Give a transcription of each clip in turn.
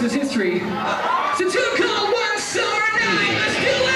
rest of his history. It's a tune called One Summer Night. Let's do it!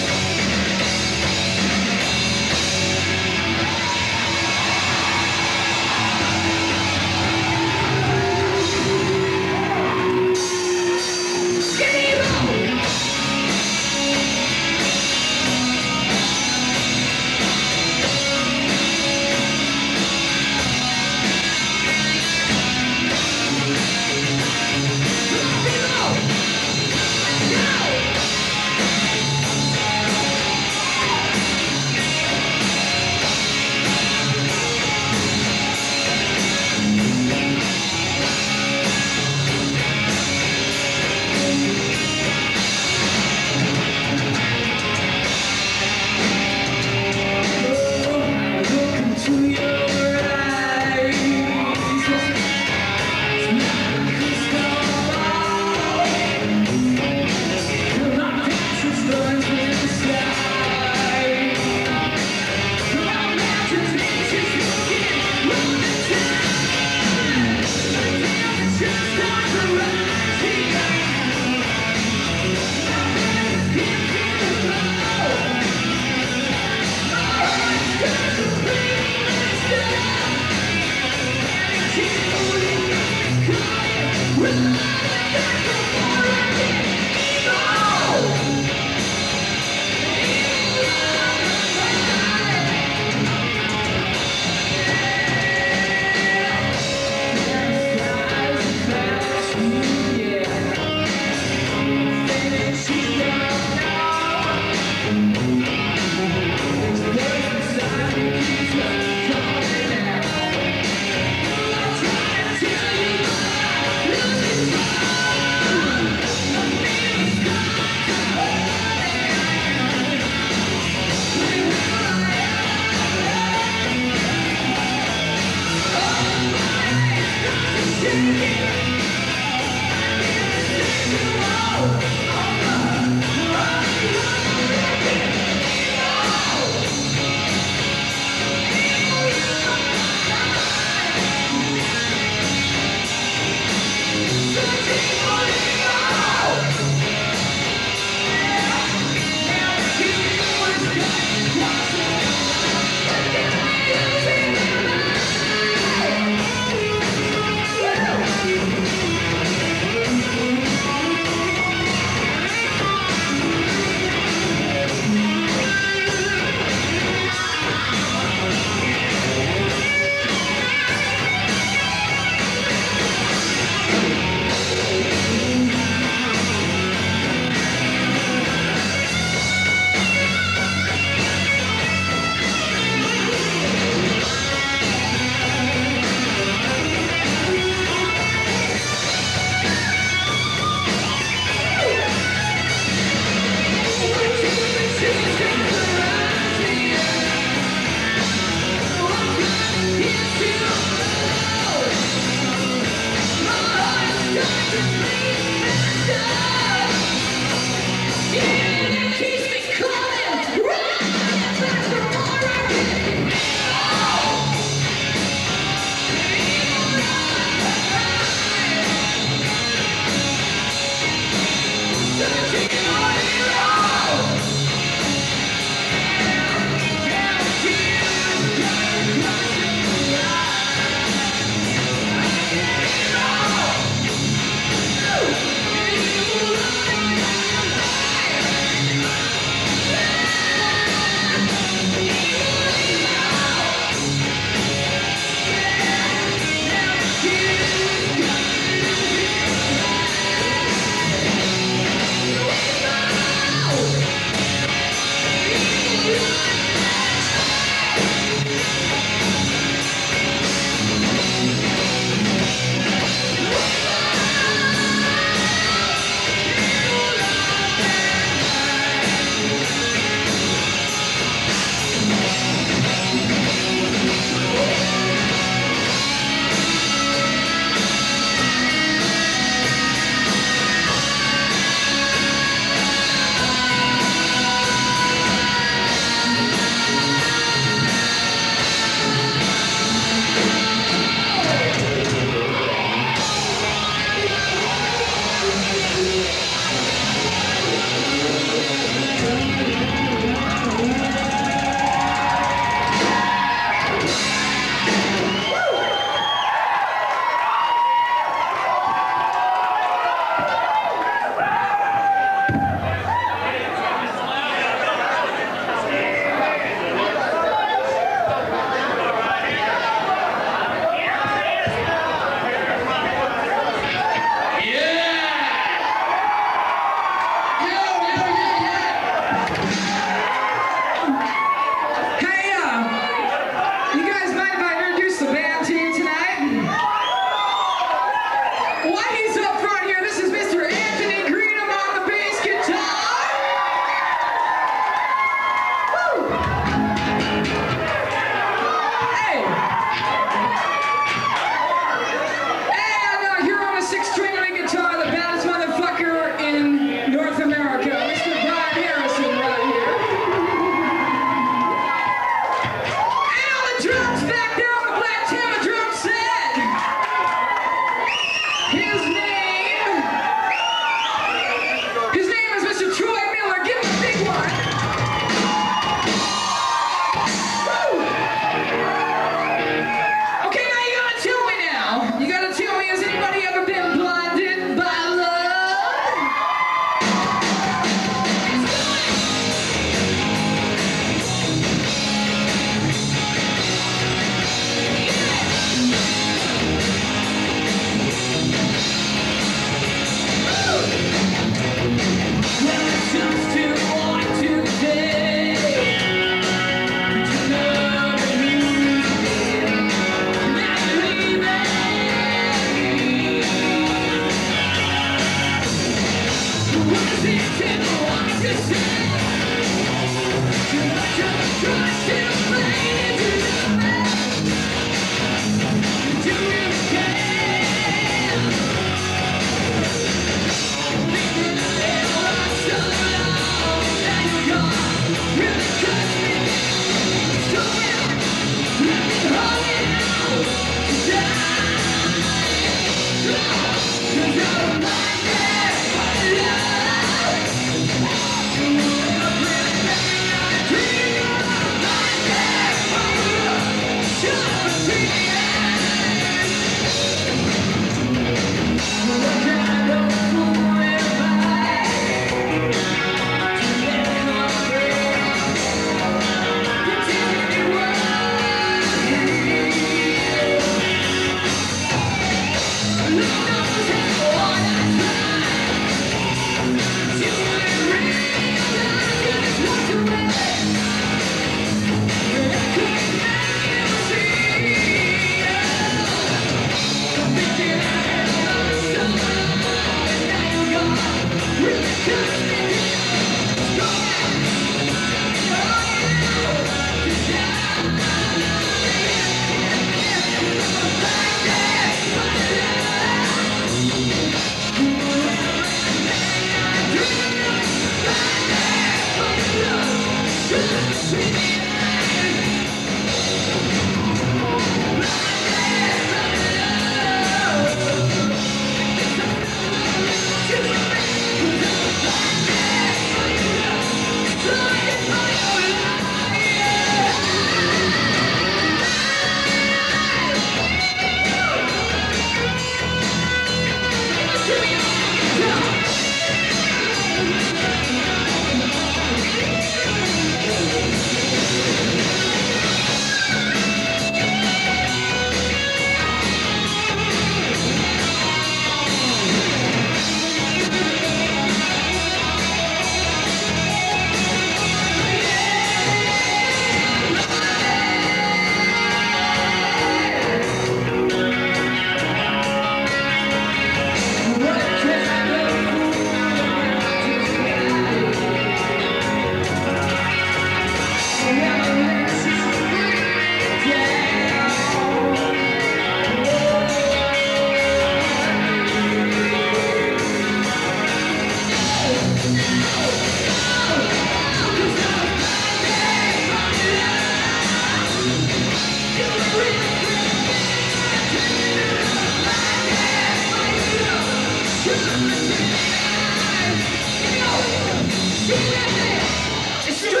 It's strong.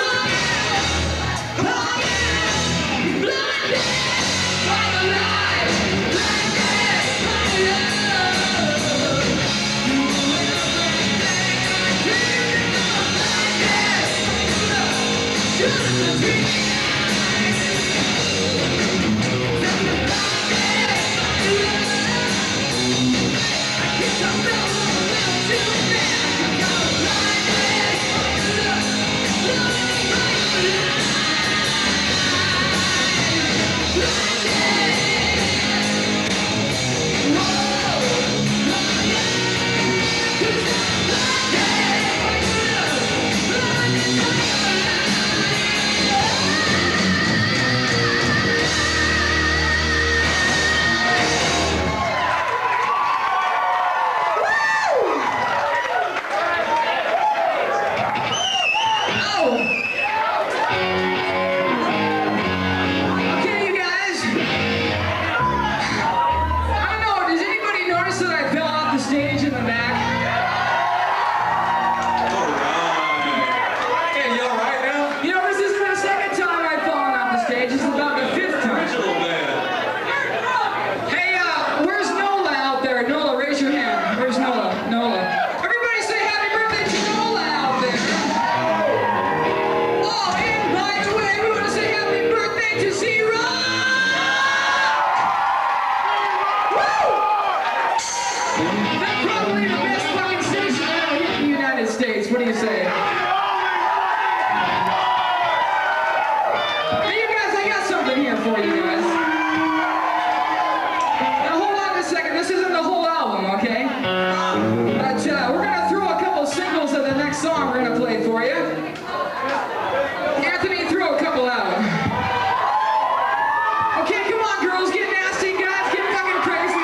Oh yeah. Blinded by the light. Blinded by love. You will everything I dreamed of. Blinded by love. Just a dream. What do you say? Hey, you guys, I got something here for you guys. Now, hold on a second. This isn't the whole album, okay? But we're going to throw a couple singles of the next song we're going to play for you. Anthony, throw a couple out. Okay, come on, girls. Get nasty, guys. Get fucking crazy.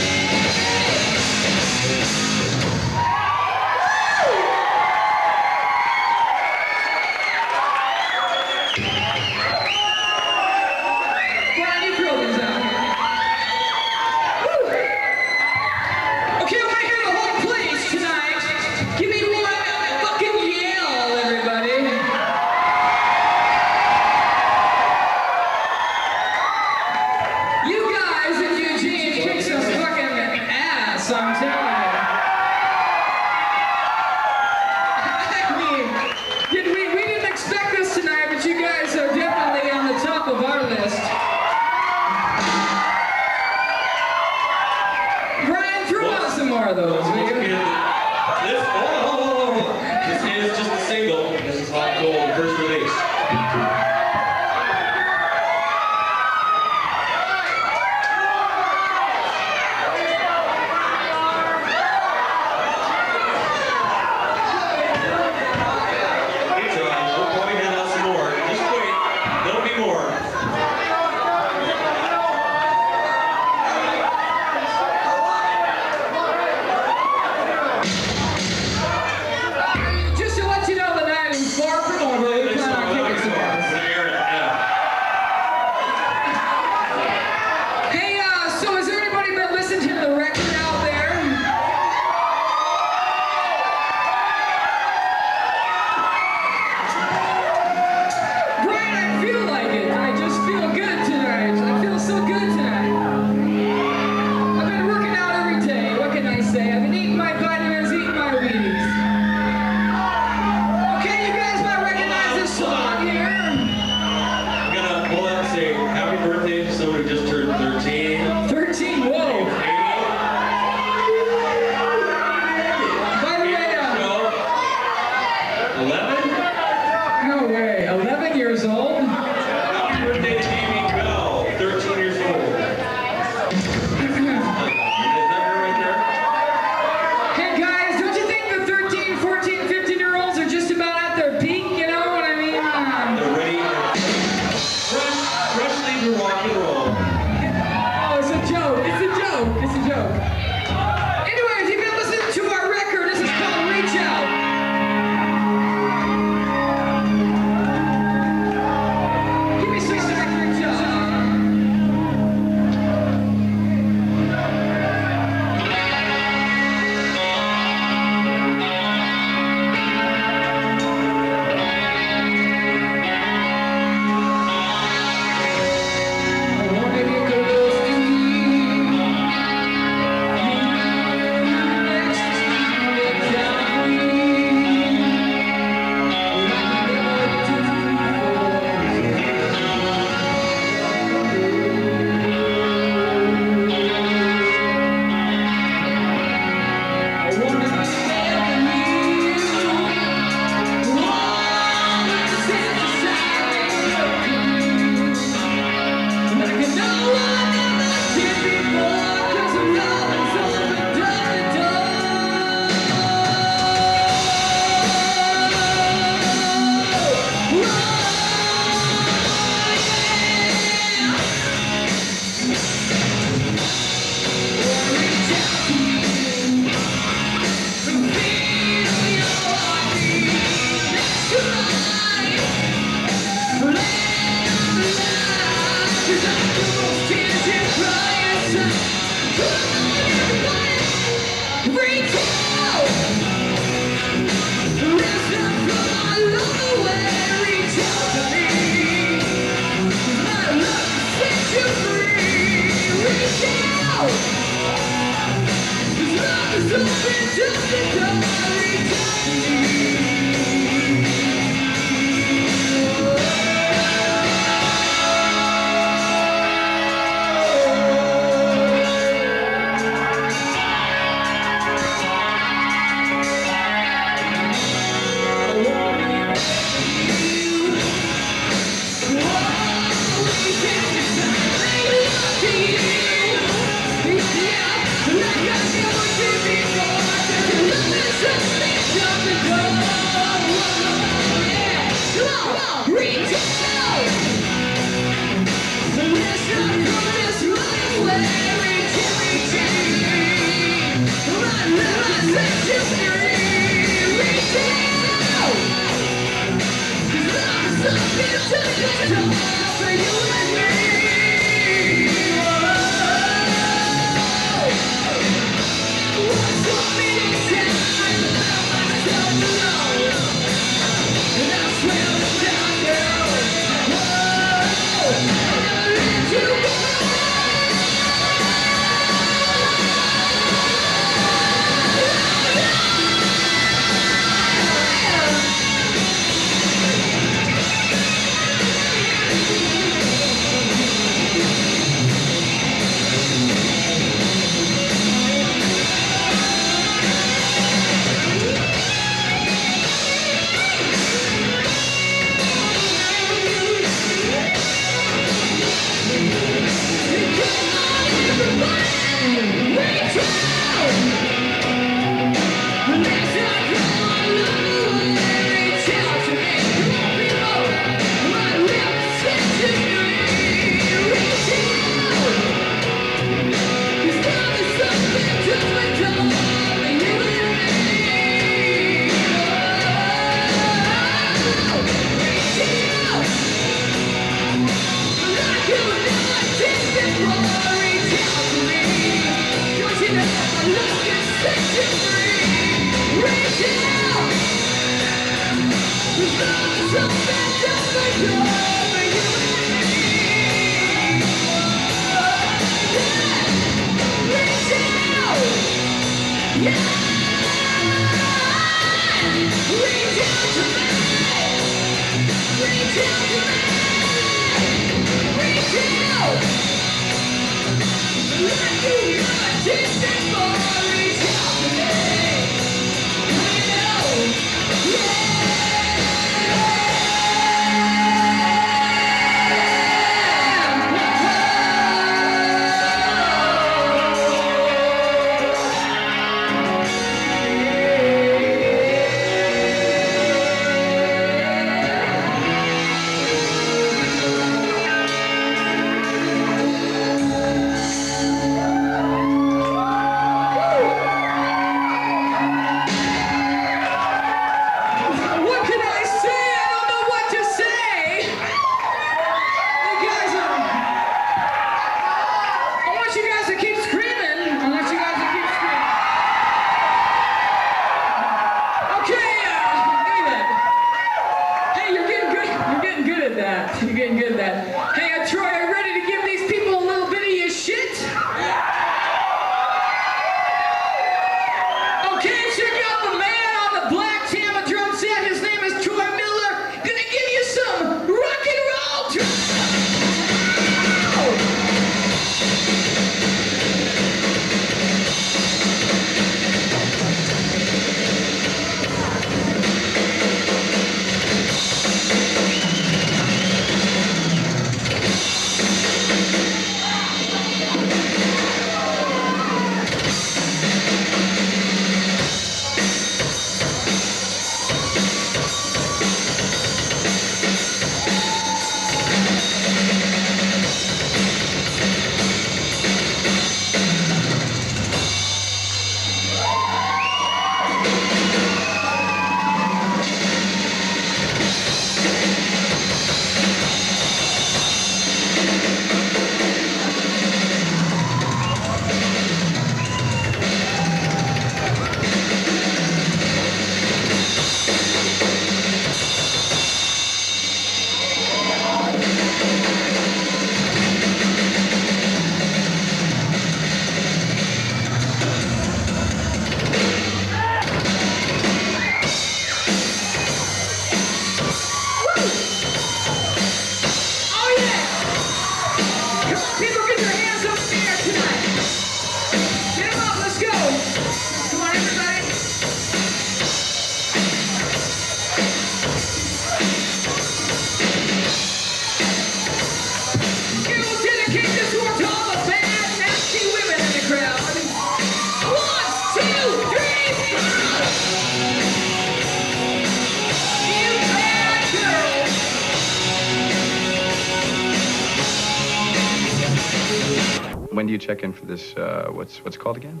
you check in for this, what's it called again?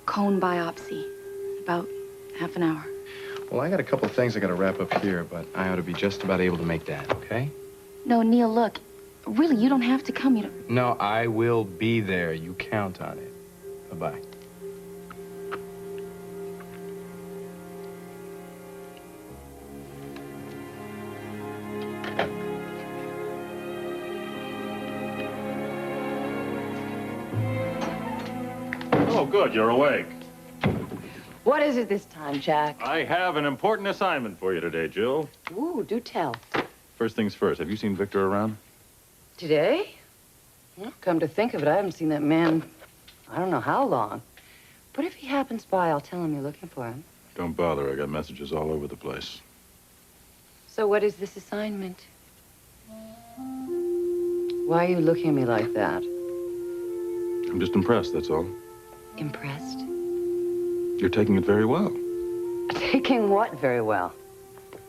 Cone biopsy. About half an hour. Well, I got a couple of things I got to wrap up here, but I ought to be just about able to make that, okay? No, Neil, look. Really, you don't have to come. You don't... No, I will be there. You count on it. Bye-bye. Oh, good, you're awake. What is it this time, Jack? I have an important assignment for you today, Jill. Ooh, do tell. First things first, have you seen Victor around? Today? Well, come to think of it, I haven't seen that man, I don't know how long. But if he happens by, I'll tell him you're looking for him. Don't bother, I got messages all over the place. So what is this assignment? Why are you looking at me like that? I'm just impressed, that's all. Impressed? You're taking it very well. Taking what very well?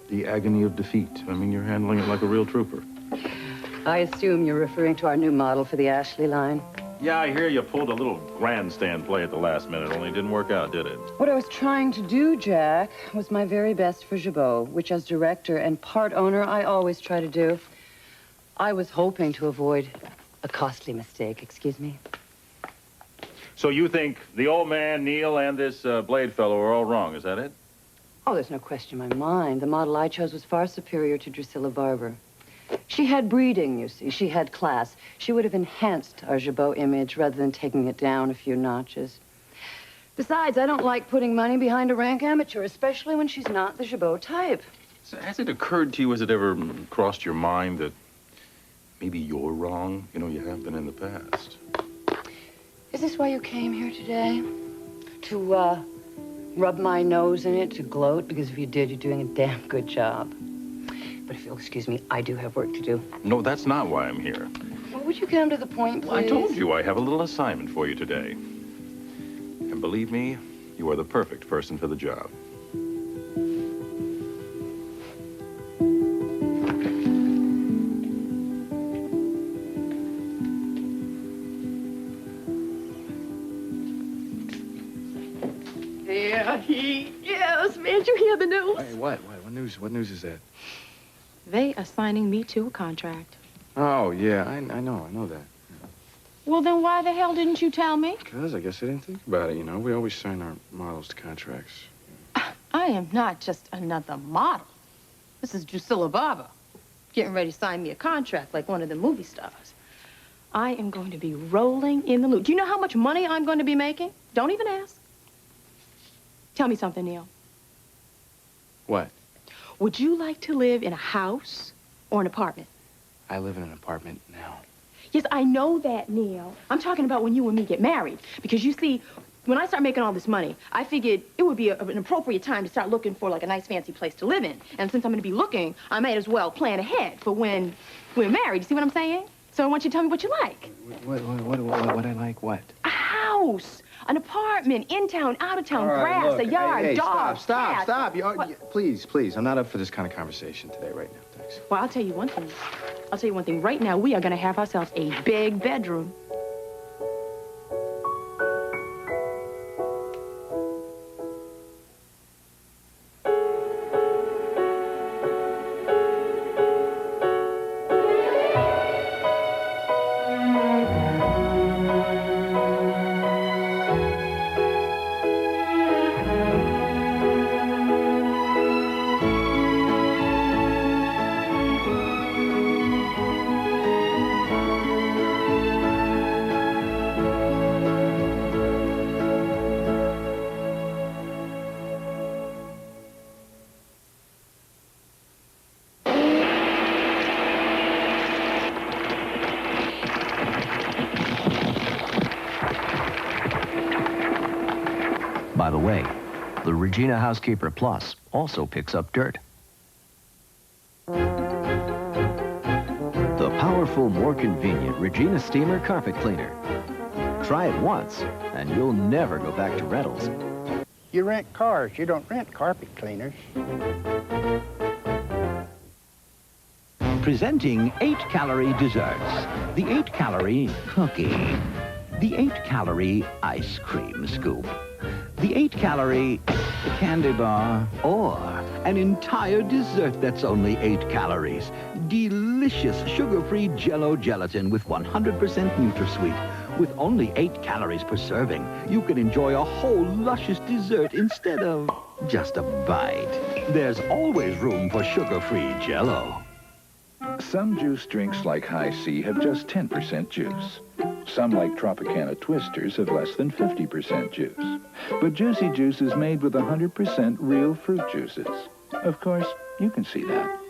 The agony of defeat. I mean, you're handling it like a real trooper. I assume you're referring to our new model for the Ashley line. Yeah, I hear you pulled a little grandstand play at the last minute, only it didn't work out, did it? What I was trying to do, Jack, was my very best for Gibault, which as director and part owner, I always try to do. I was hoping to avoid a costly mistake, excuse me. So you think the old man, Neil, and this Blade fellow are all wrong, is that it? Oh, there's no question in my mind. The model I chose was far superior to Drusilla Barber. She had breeding, you see. She had class. She would have enhanced our Gibault image rather than taking it down a few notches. Besides, I don't like putting money behind a rank amateur, especially when she's not the Gibault type. So has it occurred to you, has it ever crossed your mind that maybe you're wrong? You know, you have been in the past. Is this why you came here today? To, rub my nose in it, to gloat? Because if you did, you're doing a damn good job. But if you'll excuse me, I do have work to do. No, that's not why I'm here. Well, would you come to the point, please? Well, I told you I have a little assignment for you today. And believe me, you are the perfect person for the job. Yes, man, you hear the news? Hey, what news? What news is that? They are signing me to a contract. Oh, yeah, I know that. Well, then why the hell didn't you tell me? Because I guess I didn't think about it, you know. We always sign our models to contracts. I am not just another model. This is Drusilla Barber, getting ready to sign me a contract like one of the movie stars. I am going to be rolling in the loot. Do you know how much money I'm going to be making? Don't even ask. Tell me something, Neil. What? Would you like to live in a house or an apartment? I live in an apartment now. Yes, I know that, Neil. I'm talking about when you and me get married. Because you see, when I start making all this money, I figured it would be an appropriate time to start looking for like a nice fancy place to live in. And since I'm going to be looking, I might as well plan ahead for when we're married. You see what I'm saying? So I want you to tell me what you like. What I like, what? A house, an apartment, in town, out of town, All right, grass, look, a yard, hey, dogs, Stop. cats. Please. I'm not up for this kind of conversation today, right now. Thanks. Well, I'll tell you one thing. Right now, we are going to have ourselves a big bedroom. By the way, the Regina Housekeeper Plus also picks up dirt. The powerful, more convenient Regina Steamer Carpet Cleaner. Try it once, and you'll never go back to rentals. You rent cars, you don't rent carpet cleaners. Presenting 8-calorie desserts. The 8-calorie cookie. The 8-calorie ice cream scoop. The 8-calorie candy bar. Or an entire dessert that's only 8 calories. Delicious sugar-free Jell-O gelatin with 100% NutraSweet. With only 8 calories per serving, you can enjoy a whole luscious dessert instead of just a bite. There's always room for sugar-free Jell-O. Some juice drinks like High C have just 10% juice. Some like Tropicana Twisters have less than 50% juice. But Juicy Juice is made with 100% real fruit juices. Of course, you can see that.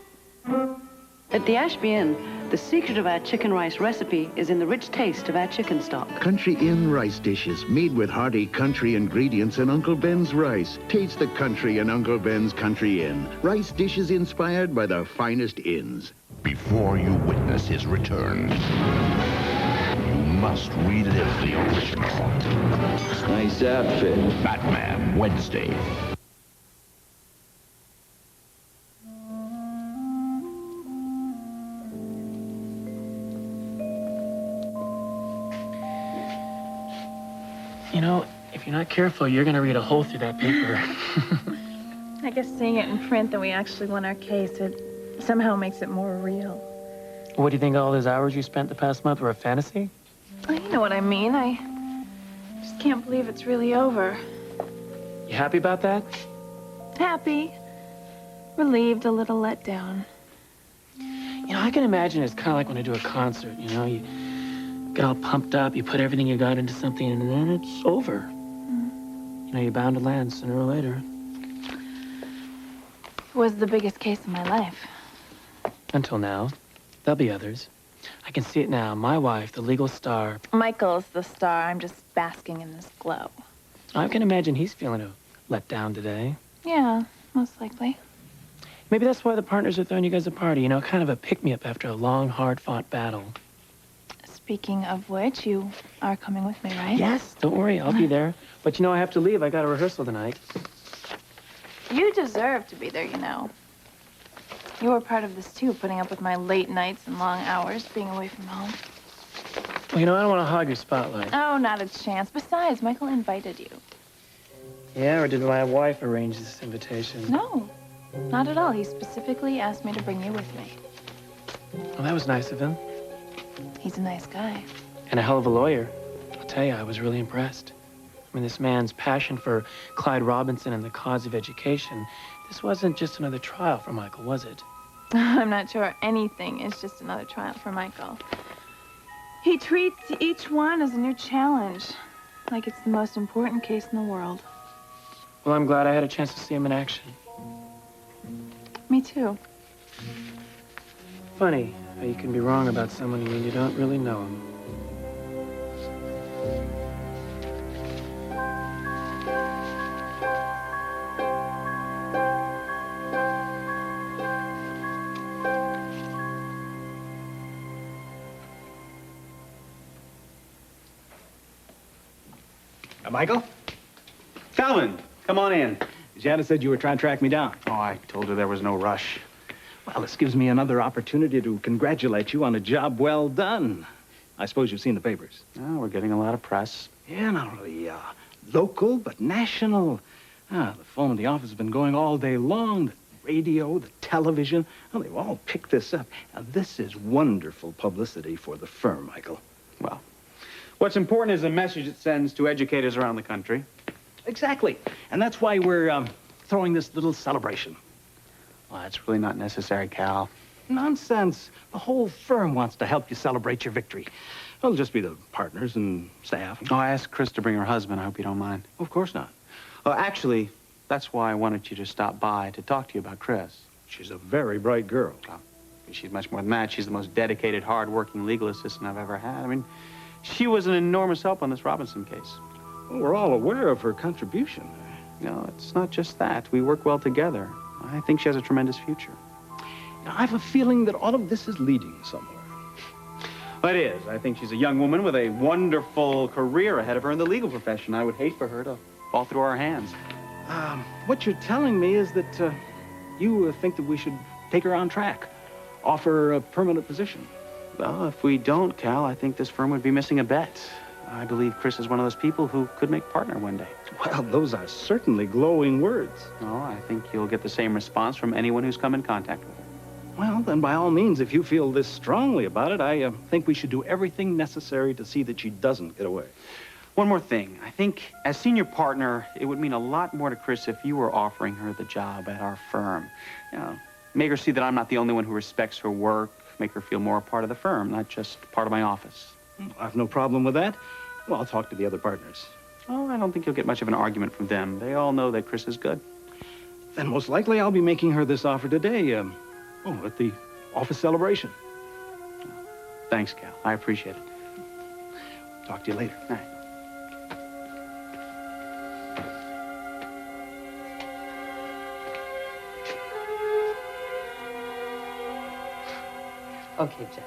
At the Ashby Inn, the secret of our chicken rice recipe is in the rich taste of our chicken stock. Country Inn rice dishes made with hearty country ingredients and Uncle Ben's rice. Taste the country in Uncle Ben's Country Inn. Rice dishes inspired by the finest inns. Before you witness his return, you must relive the original. Nice outfit. Batman, Wednesday. You know, if you're not careful, you're gonna read a hole through that paper. I guess seeing it in print that we actually won our case, it somehow makes it more real. What do you think all those hours you spent the past month were a fantasy? Oh, you know what I mean. I just can't believe it's really over. You happy about that? Happy. Relieved, a little let down. You know, I can imagine it's kind of like when I do a concert, you know? You get all pumped up, you put everything you got into something, and then it's over. You know, you're bound to land sooner or later. It was the biggest case of my life. Until now. There'll be others. I can see it now. My wife, the legal star. Michael's the star. I'm just basking in this glow. I can imagine he's feeling let down today. Yeah, most likely. Maybe that's why the partners are throwing you guys a party, you know, kind of a pick-me-up after a long, hard-fought battle. Speaking of which, you are coming with me, right? Yes, don't worry, I'll be there. But you know, I have to leave. I got a rehearsal tonight. You deserve to be there, you know. You were part of this, too, putting up with my late nights and long hours, being away from home. Well, you know, I don't want to hog your spotlight. Oh, not a chance. Besides, Michael invited you. Yeah, or did my wife arrange this invitation? No, not at all. He specifically asked me to bring you with me. Well, that was nice of him. He's a nice guy. And a hell of a lawyer. I'll tell you, I was really impressed. I mean, this man's passion for Clyde Robinson and the cause of education, this wasn't just another trial for Michael, was it? I'm not sure anything is just another trial for Michael. He treats each one as a new challenge, like it's the most important case in the world. Well, I'm glad I had a chance to see him in action. Me too. Funny how you can be wrong about someone when you don't really know him. Michael? Calvin, come on in. Janet said you were trying to track me down. Oh, I told her there was no rush. Well, this gives me another opportunity to congratulate you on a job well done. I suppose you've seen the papers. Oh, we're getting a lot of press. Yeah, not only local, but national. The phone in the office has been going all day long. The radio, the television, well, they've all picked this up. Now, this is wonderful publicity for the firm, Michael. Well, what's important is the message it sends to educators around the country. Exactly. And that's why we're throwing this little celebration. Well, that's really not necessary, Cal. Nonsense. The whole firm wants to help you celebrate your victory. It'll just be the partners and staff. Oh, I asked Chris to bring her husband. I hope you don't mind. Of course not. Oh, actually, that's why I wanted you to stop by to talk to you about Chris. She's a very bright girl. Oh, she's much more than that. She's the most dedicated, hard-working legal assistant I've ever had. I mean, she was an enormous help on this Robinson case. Well, we're all aware of her contribution. No, it's not just that. We work well together. I think she has a tremendous future. Now, I have a feeling that all of this is leading somewhere. Well, it is. I think she's a young woman with a wonderful career ahead of her in the legal profession. I would hate for her to fall through our hands. What you're telling me is that you think that we should take her on track, offer her a permanent position. Well, if we don't, Cal, I think this firm would be missing a bet. I believe Chris is one of those people who could make partner one day. Well, those are certainly glowing words. Oh, I think you'll get the same response from anyone who's come in contact with her. Well, then by all means, if you feel this strongly about it, I think we should do everything necessary to see that she doesn't get away. One more thing. I think as senior partner, it would mean a lot more to Chris if you were offering her the job at our firm. You know, make her see that I'm not the only one who respects her work, make her feel more a part of the firm, not just part of my office. I've no problem with that. Well, I'll talk to the other partners. Oh, I don't think you'll get much of an argument from them. They all know that Chris is good. Then most likely I'll be making her this offer today, at the office celebration. Thanks, Cal. I appreciate it. Talk to you later. All right. Okay, Jack.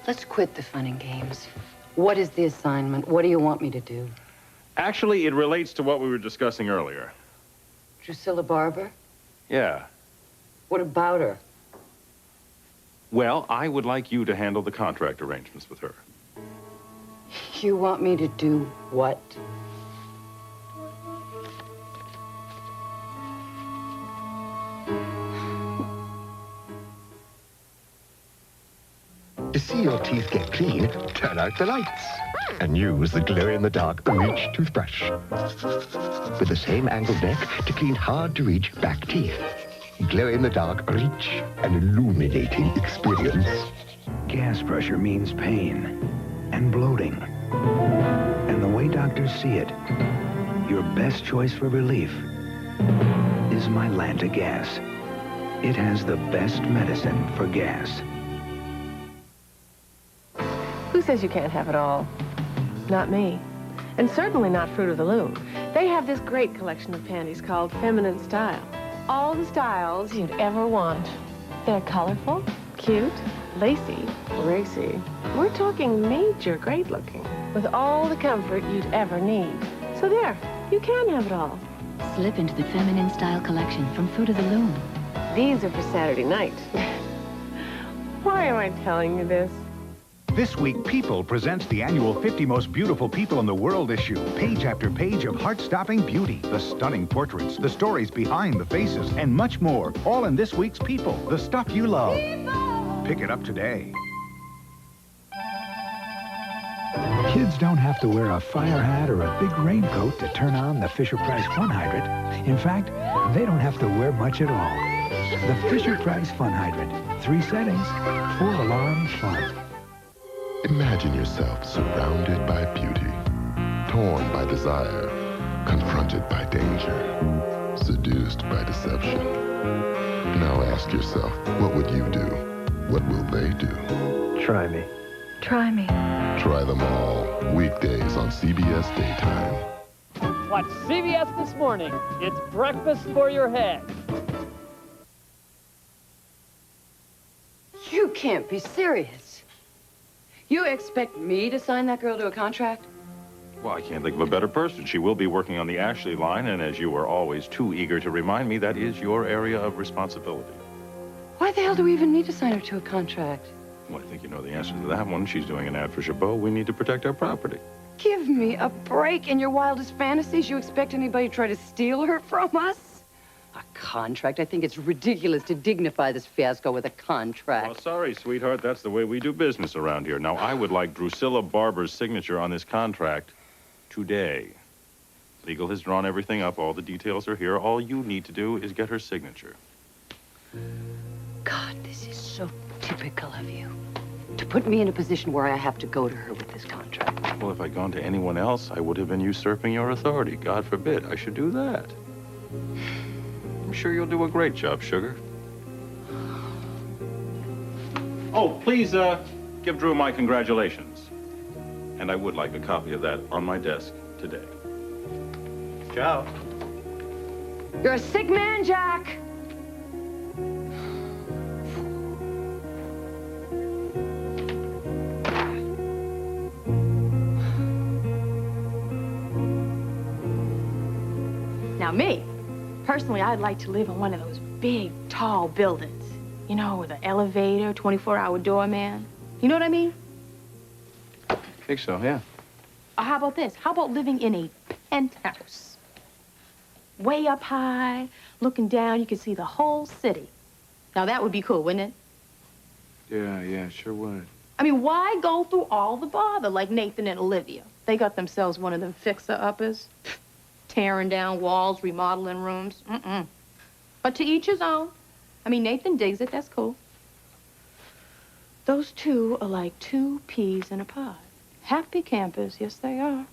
Let's quit the fun and games. What is the assignment? What do you want me to do? Actually, it relates to what we were discussing earlier. Drusilla Barber? Yeah. What about her? Well, I would like you to handle the contract arrangements with her. You want me to do what? To see your teeth get clean, turn out the lights and use the glow-in-the-dark Reach toothbrush. With the same angled neck to clean hard-to-reach back teeth. Glow-in-the-dark Reach, an illuminating experience. Gas pressure means pain and bloating. And the way doctors see it, your best choice for relief is Mylanta Gas. It has the best medicine for gas. Who says you can't have it all? Not me. And certainly not Fruit of the Loom. They have this great collection of panties called Feminine Style. All the styles you'd ever want. They're colorful, cute, lacy, racy. We're talking major great looking, with all the comfort you'd ever need. So there, you can have it all. Slip into the Feminine Style collection from Fruit of the Loom. These are for Saturday night. Why am I telling you this? This week, People presents the annual 50 Most Beautiful People in the World issue. Page after page of heart-stopping beauty, the stunning portraits, the stories behind the faces, and much more. All in this week's People, the stuff you love. People! Pick it up today. Kids don't have to wear a fire hat or a big raincoat to turn on the Fisher-Price Fun Hydrant. In fact, they don't have to wear much at all. The Fisher-Price Fun Hydrant. 3 settings, 4 alarms, fun. Imagine yourself surrounded by beauty, torn by desire, confronted by danger, seduced by deception. Now ask yourself, what would you do? What will they do? Try me. Try me. Try them all, weekdays on CBS Daytime. Watch CBS This Morning. It's breakfast for your head. You can't be serious. You expect me to sign that girl to a contract? Well, I can't think of a better person. She will be working on the Ashley line, and as you are always too eager to remind me, that is your area of responsibility. Why the hell do we even need to sign her to a contract? Well, I think you know the answer to that one. She's doing an ad for Chabot. We need to protect our property. Give me a break. In your wildest fantasies, you expect anybody to try to steal her from us? A contract? I think it's ridiculous to dignify this fiasco with a contract. Well, sorry, sweetheart. That's the way we do business around here. Now, I would like Drusilla Barber's signature on this contract today. Legal has drawn everything up. All the details are here. All you need to do is get her signature. God, this is so typical of you. To put me in a position where I have to go to her with this contract. Well, if I'd gone to anyone else, I would have been usurping your authority. God forbid I should do that. I'm sure you'll do a great job, sugar. Oh, please, give Drew my congratulations. And I would like a copy of that on my desk today. Ciao. You're a sick man, Jack. Now, me, personally, I'd like to live in one of those big, tall buildings. You know, with an elevator, 24-hour doorman. You know what I mean? I think so, yeah. Or how about this? How about living in a penthouse? Way up high, looking down, you can see the whole city. Now, that would be cool, wouldn't it? Yeah, sure would. I mean, why go through all the bother like Nathan and Olivia? They got themselves one of them fixer-uppers, tearing down walls, remodeling rooms. But to each his own. I mean, Nathan digs it, that's cool. Those two are like two peas in a pod. Happy campers, yes they are.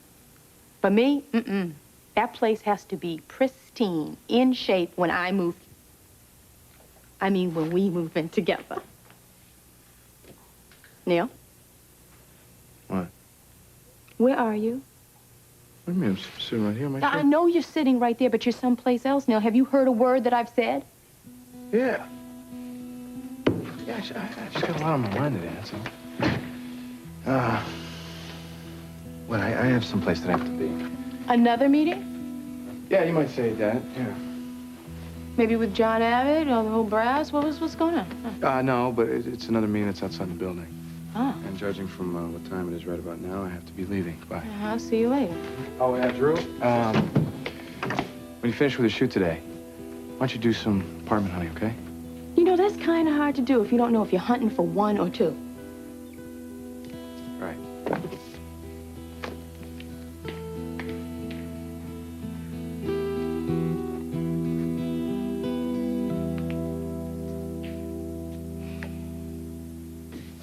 But me, that place has to be pristine, in shape when I move. I mean, when we move in together. Neil? What? Where are you? What do you mean? I'm sitting right here, am I I know you're sitting right there, but you're someplace else, Neil. Have you heard a word that I've said? Yeah. Yeah, I just got a lot on my mind today, that's all. Well, I have someplace that I have to be. Another meeting? Yeah, you might say that, yeah. Maybe with John Abbott or the whole brass? What's going on? No, but it's another meeting that's outside the building. Oh. And judging from what time it is right about now, I have to be leaving. Bye. I'll see you later. Oh, yeah, Drew? When you finish with your shoot today, why don't you do some apartment hunting, okay? You know, that's kind of hard to do if you don't know if you're hunting for one or two. Right.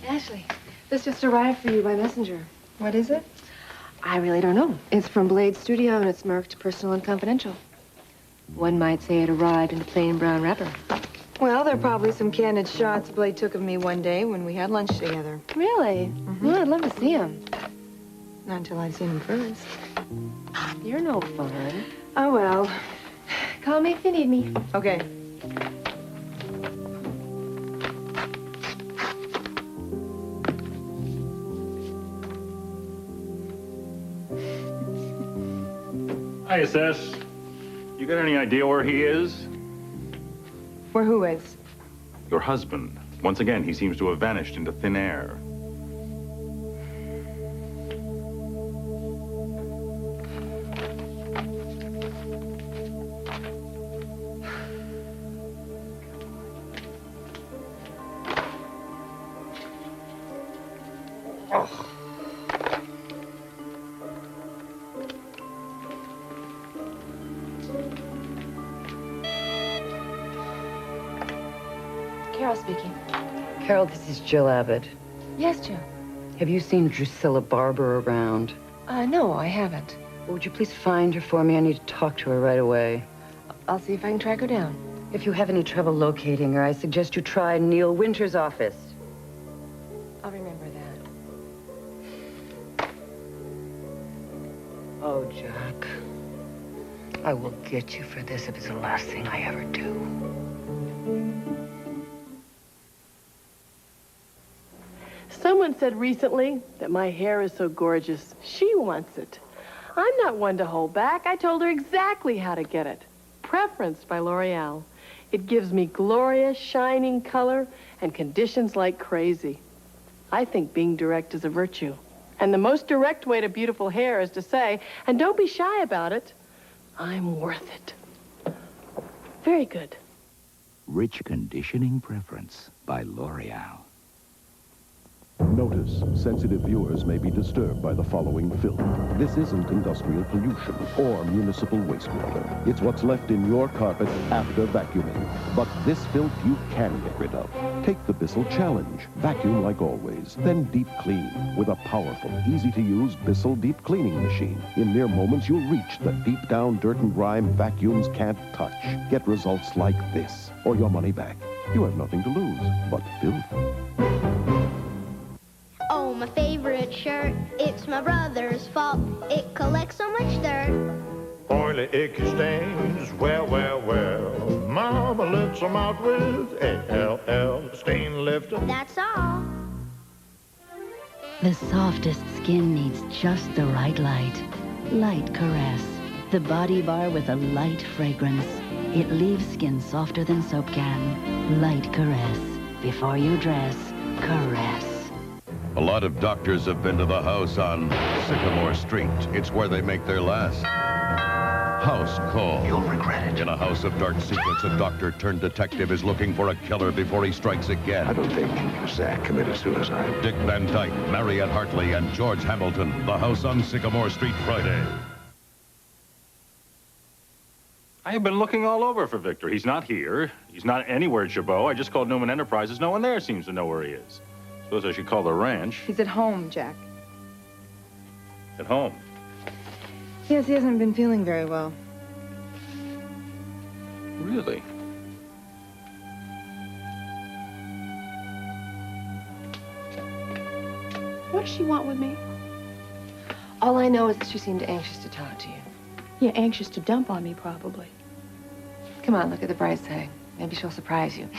Ashley, this just arrived for you by messenger. What is it? I really don't know. It's from Blade Studio, and it's marked personal and confidential. One might say it arrived in a plain brown wrapper. Well, there are probably some candid shots Blade took of me one day when we had lunch together. Really? Well, I'd love to see him. Not until I've seen him first. You're no fun. Oh, well. Call me if you need me. Okay. Hi, Sis. You got any idea where he is? Where who is? Your husband. Once again, he seems to have vanished into thin air. Carol speaking. Carol, this is Jill Abbott. Yes, Jill. Have you seen Drusilla Barber around? No, I haven't. Would you please find her for me? I need to talk to her right away. I'll see if I can track her down. If you have any trouble locating her, I suggest you try Neil Winter's office. I'll remember that. Oh, Jack. I will get you for this if it's the last thing I ever do. Someone said recently that my hair is so gorgeous, she wants it. I'm not one to hold back. I told her exactly how to get it. Preference by L'Oreal. It gives me glorious, shining color and conditions like crazy. I think being direct is a virtue. And the most direct way to beautiful hair is to say, and don't be shy about it, I'm worth it. Very good. Rich Conditioning Preference by L'Oreal. Notice, sensitive viewers may be disturbed by the following filth. This isn't industrial pollution or municipal wastewater. It's what's left in your carpet after vacuuming. But this filth you can get rid of. Take the Bissell Challenge. Vacuum like always, then deep clean with a powerful, easy-to-use Bissell deep cleaning machine. In mere moments, you'll reach the deep down dirt and grime vacuums can't touch. Get results like this, or your money back. You have nothing to lose but filth. Oh, my favorite shirt, it's my brother's fault. It collects so much dirt. Oily, icky stains, well, Mama lets them out with A-L-L, stain lifter. That's all. The softest skin needs just the right light. Light Caress. The body bar with a light fragrance. It leaves skin softer than soap can. Light Caress. Before you dress, caress. A lot of doctors have been to the house on Sycamore Street. It's where they make their last house call. You'll regret it. In a house of dark secrets, a doctor turned detective is looking for a killer before he strikes again. I don't think Zach committed suicide. Dick Van Dyke, Mariette Hartley, and George Hamilton. The House on Sycamore Street, Friday. I have been looking all over for Victor. He's not here. He's not anywhere at Chabot. I just called Newman Enterprises. No one there seems to know where he is. Suppose I should call the ranch. He's at home, Jack. At home. Yes, he hasn't been feeling very well. Really? What does she want with me? All I know is that she seemed anxious to talk to you. Yeah, anxious to dump on me, probably. Come on, look at the bright side. Maybe she'll surprise you.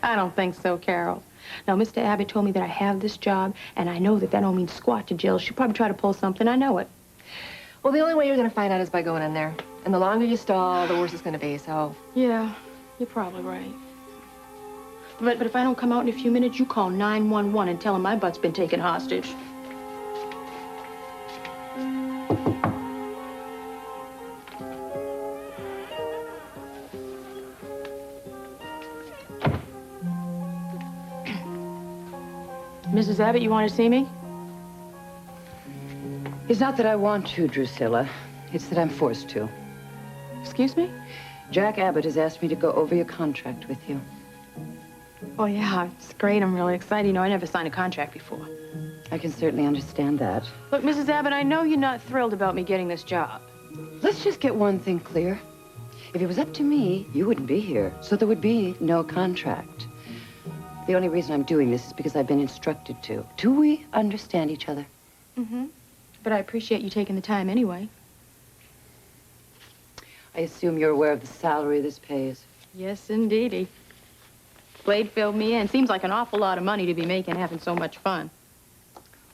I don't think so, Carol. Now, Mr. Abbott told me that I have this job, and I know that that don't mean squat to Jill. She'll probably try to pull something. I know it. Well, the only way you're going to find out is by going in there. And the longer you stall, the worse it's going to be, so... Yeah, you're probably right. But if I don't come out in a few minutes, you call 911 and tell them my butt's been taken hostage. Mrs. Abbott, you want to see me? It's not that I want to, Drusilla. It's that I'm forced to. Excuse me? Jack Abbott has asked me to go over your contract with you. Oh, yeah, it's great. I'm really excited. You know, I never signed a contract before. I can certainly understand that. Look, Mrs. Abbott, I know you're not thrilled about me getting this job. Let's just get one thing clear. If it was up to me, you wouldn't be here, so there would be no contract. The only reason I'm doing this is because I've been instructed to. Do we understand each other? Mm-hmm. But I appreciate you taking the time anyway. I assume you're aware of the salary this pays. Yes, indeedy. Blade filled me in. Seems like an awful lot of money to be making having so much fun.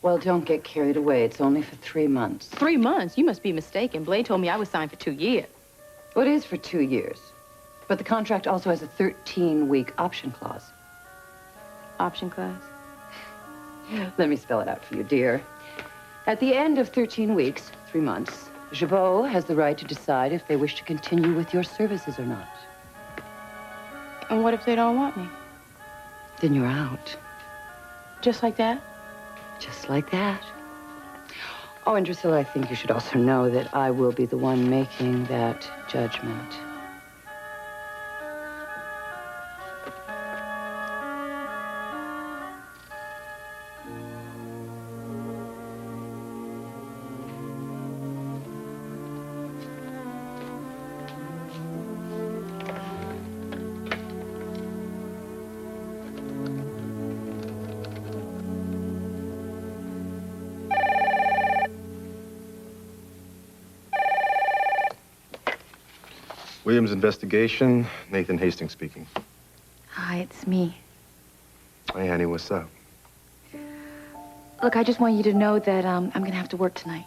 Well, don't get carried away. It's only for 3 months. 3 months? You must be mistaken. Blade told me I was signed for 2 years. Well, it is for 2 years. But the contract also has a 13-week option clause. Option clause? Let me spell it out for you, dear. At the end of 13 weeks, 3 months, Jabot has the right to decide if they wish to continue with your services or not. And what if they don't want me? Then you're out. Just like that? Just like that. Oh, and Drusilla, I think you should also know that I will be the one making that judgment. Williams Investigation, Nathan Hastings speaking. Hi, it's me. Hey, honey, what's up? Look, I just want you to know that I'm going to have to work tonight.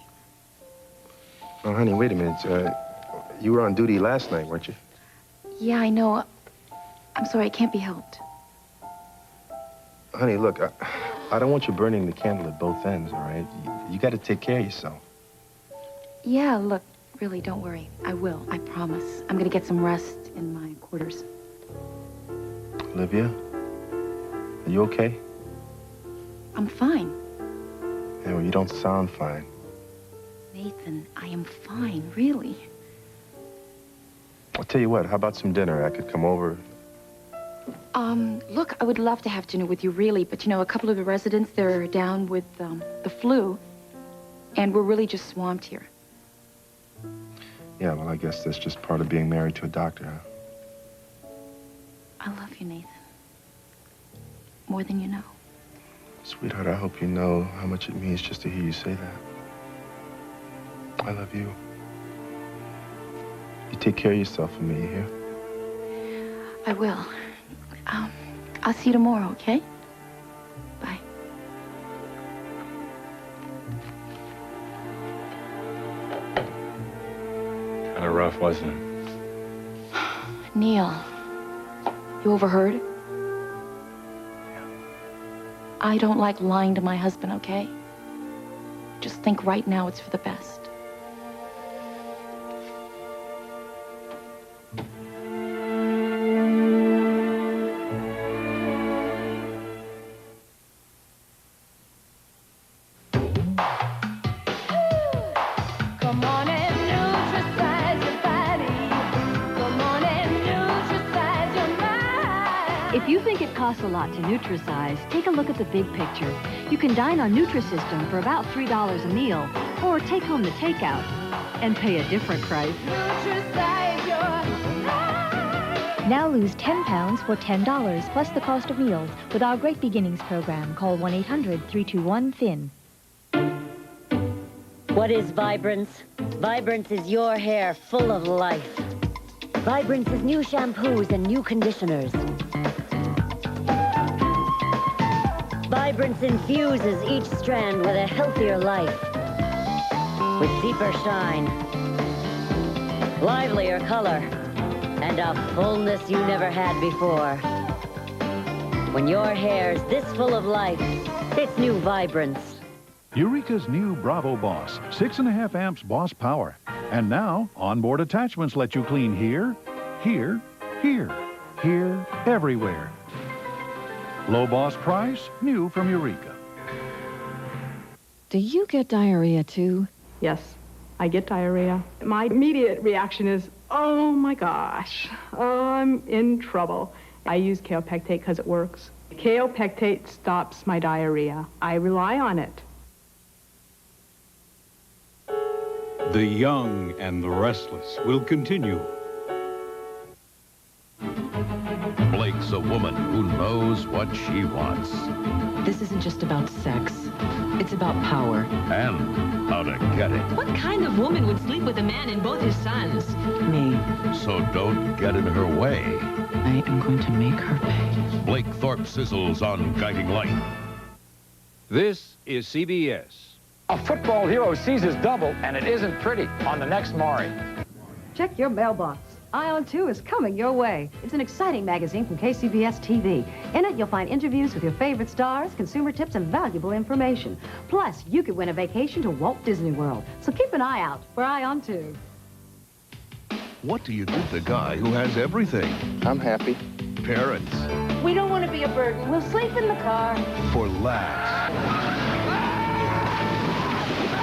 Oh, honey, wait a minute. You were on duty last night, weren't you? Yeah, I know. I'm sorry, it can't be helped. Honey, look, I don't want you burning the candle at both ends, all right? You got to take care of yourself. Yeah, look, really, don't worry. I will, I promise. I'm going to get some rest in my quarters. Olivia, are you okay? I'm fine. Yeah, well, you don't sound fine. Nathan, I am fine, really. I'll tell you what, how about some dinner? I could come over. Look, I would love to have dinner with you, really, but, you know, a couple of the residents, they're down with, the flu, and we're really just swamped here. Yeah, well, I guess that's just part of being married to a doctor, huh? I love you, Nathan. More than you know. Sweetheart, I hope you know how much it means just to hear you say that. I love you. You take care of yourself for me, you hear? I will. I'll see you tomorrow, okay? Bye. Kind of rough, wasn't it? Neil, you overheard? I don't like lying to my husband, okay? Just think right now it's for the best. Come on and nutritize your body. Come on and nutritize your mind. If you think it costs a lot to Nutrisize, take a look at the big picture. You can dine on Nutrisystem for about $3 a meal, or take home the takeout and pay a different price. Nutritize your mind. Now lose 10 pounds for $10 plus the cost of meals with our Great Beginnings program. Call 1-800-321-THIN. What is Vibrance? Vibrance is your hair full of life. Vibrance is new shampoos and new conditioners. Vibrance infuses each strand with a healthier life. With deeper shine, livelier color, and a fullness you never had before. When your hair's this full of life, it's new Vibrance. Eureka's new Bravo Boss, 6.5 amps Boss power. And now, onboard attachments let you clean here, here, here, here, everywhere. Low Boss price, new from Eureka. Do you get diarrhea too? Yes, I get diarrhea. My immediate reaction is, oh my gosh, I'm in trouble. I use Kaopectate because it works. Kaopectate stops my diarrhea. I rely on it. The young and the restless will continue. Blake's a woman who knows what she wants. This isn't just about sex. It's about power. And how to get it. What kind of woman would sleep with a man and both his sons? Me. So don't get in her way. I am going to make her pay. Blake Thorpe sizzles on Guiding Light. This is CBS. A football hero sees his double, and it isn't pretty on the next Maury. Check your mailbox. Ion 2 is coming your way. It's an exciting magazine from KCBS TV. In it, you'll find interviews with your favorite stars, consumer tips, and valuable information. Plus, you could win a vacation to Walt Disney World. So keep an eye out for Ion 2. What do you give the guy who has everything? I'm happy. Parents. We don't want to be a burden. We'll sleep in the car. For laughs.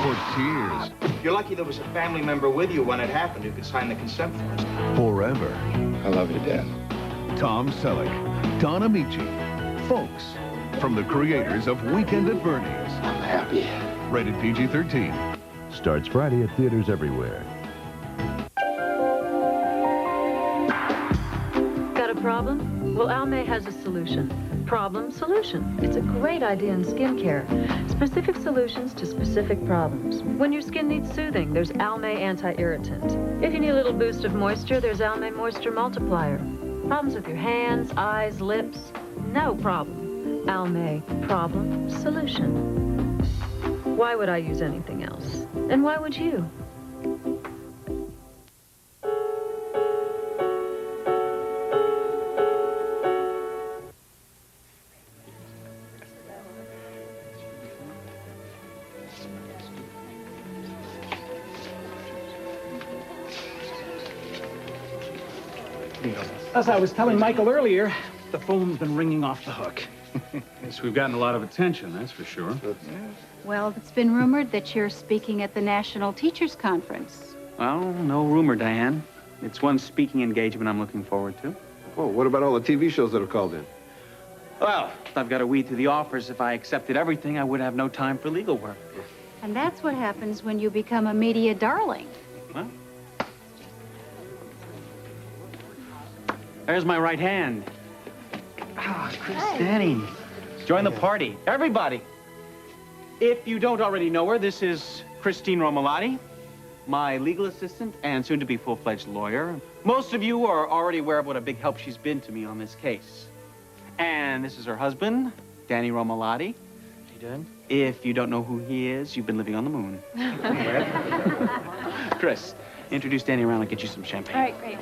For tears. You're lucky there was a family member with you when it happened who could sign the consent forms. Forever. I love you, Dad. Tom Selleck, Don Amici. Folks, from the creators of Weekend at Bernie's. I'm happy. Rated PG-13. Starts Friday at theaters everywhere. Got a problem? Well, Almay has a solution. Problem, solution. It's a great idea in skincare. Specific solutions to specific problems. When your skin needs soothing, there's Almay Anti-Irritant. If you need a little boost of moisture, there's Almay Moisture Multiplier. Problems with your hands, eyes, lips? No problem. Almay, problem, solution. Why would I use anything else? And why would you? As I was telling Michael earlier, the phone's been ringing off the hook. Yes, we've gotten a lot of attention, that's for sure. Well, it's been rumored that you're speaking at the National Teachers Conference. Well, no rumor, Diane. It's one speaking engagement I'm looking forward to. Oh, what about all the TV shows that have called in? Well, I've got to weed through the offers. If I accepted everything, I would have no time for legal work. And that's what happens when you become a media darling. Well, there's my right hand. Ah, Chris Danny. Join the party. Everybody. If you don't already know her, this is Christine Romolotti, my legal assistant and soon-to-be full-fledged lawyer. Most of you are already aware of what a big help she's been to me on this case. And this is her husband, Danny Romolotti. How you doing? If you don't know who he is, you've been living on the moon. Chris, introduce Danny around and get you some champagne. All right, great.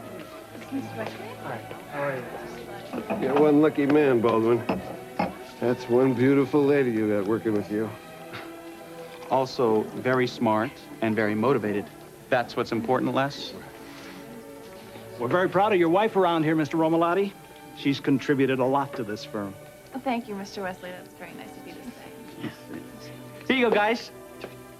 Mr. Wexler. You're one lucky man, Baldwin. That's one beautiful lady you got working with you. Also very smart and very motivated. That's what's important, Les? We're very proud of your wife around here, Mr. Romolotti. She's contributed a lot to this firm. Well, thank you, Mr. Wesley. That's very nice of you to say. Here you go, guys.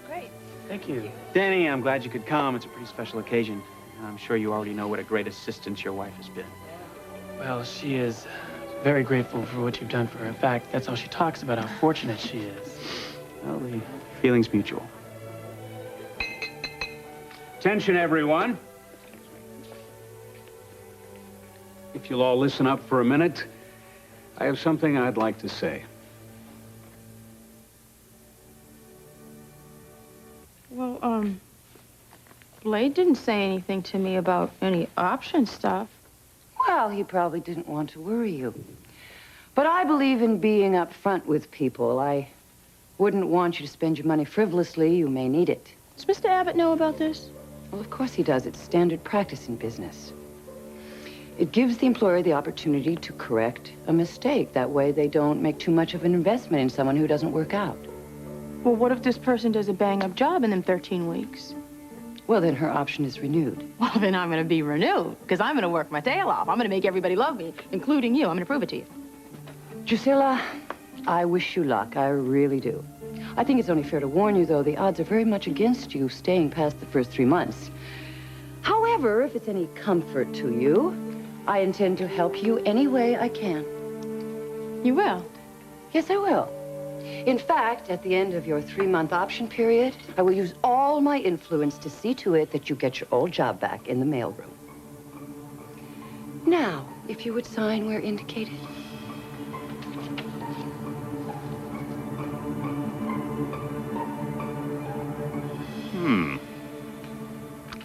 Great. Thank you. Danny, I'm glad you could come. It's a pretty special occasion. And I'm sure you already know what a great assistance your wife has been. Well, she is very grateful for what you've done for her. In fact, that's how she talks about how fortunate she is. Well, the feeling's mutual. Attention, everyone. If you'll all listen up for a minute, I have something I'd like to say. Well, Blade didn't say anything to me about any option stuff. Well, he probably didn't want to worry you. But I believe in being upfront with people. I wouldn't want you to spend your money frivolously. You may need it. Does Mr. Abbott know about this? Well, of course he does. It's standard practice in business. It gives the employer the opportunity to correct a mistake. That way they don't make too much of an investment in someone who doesn't work out. Well, what if this person does a bang-up job in them 13 weeks? Well, then her option is renewed. Well, then I'm going to be renewed, because I'm going to work my tail off. I'm going to make everybody love me, including you. I'm going to prove it to you. Drusilla, I wish you luck. I really do. I think it's only fair to warn you, though, the odds are very much against you staying past the first 3 months. However, if it's any comfort to you, I intend to help you any way I can. You will? Yes, I will. In fact, at the end of your 3-month option period, I will use all my influence to see to it that you get your old job back in the mailroom. Now, if you would sign where indicated.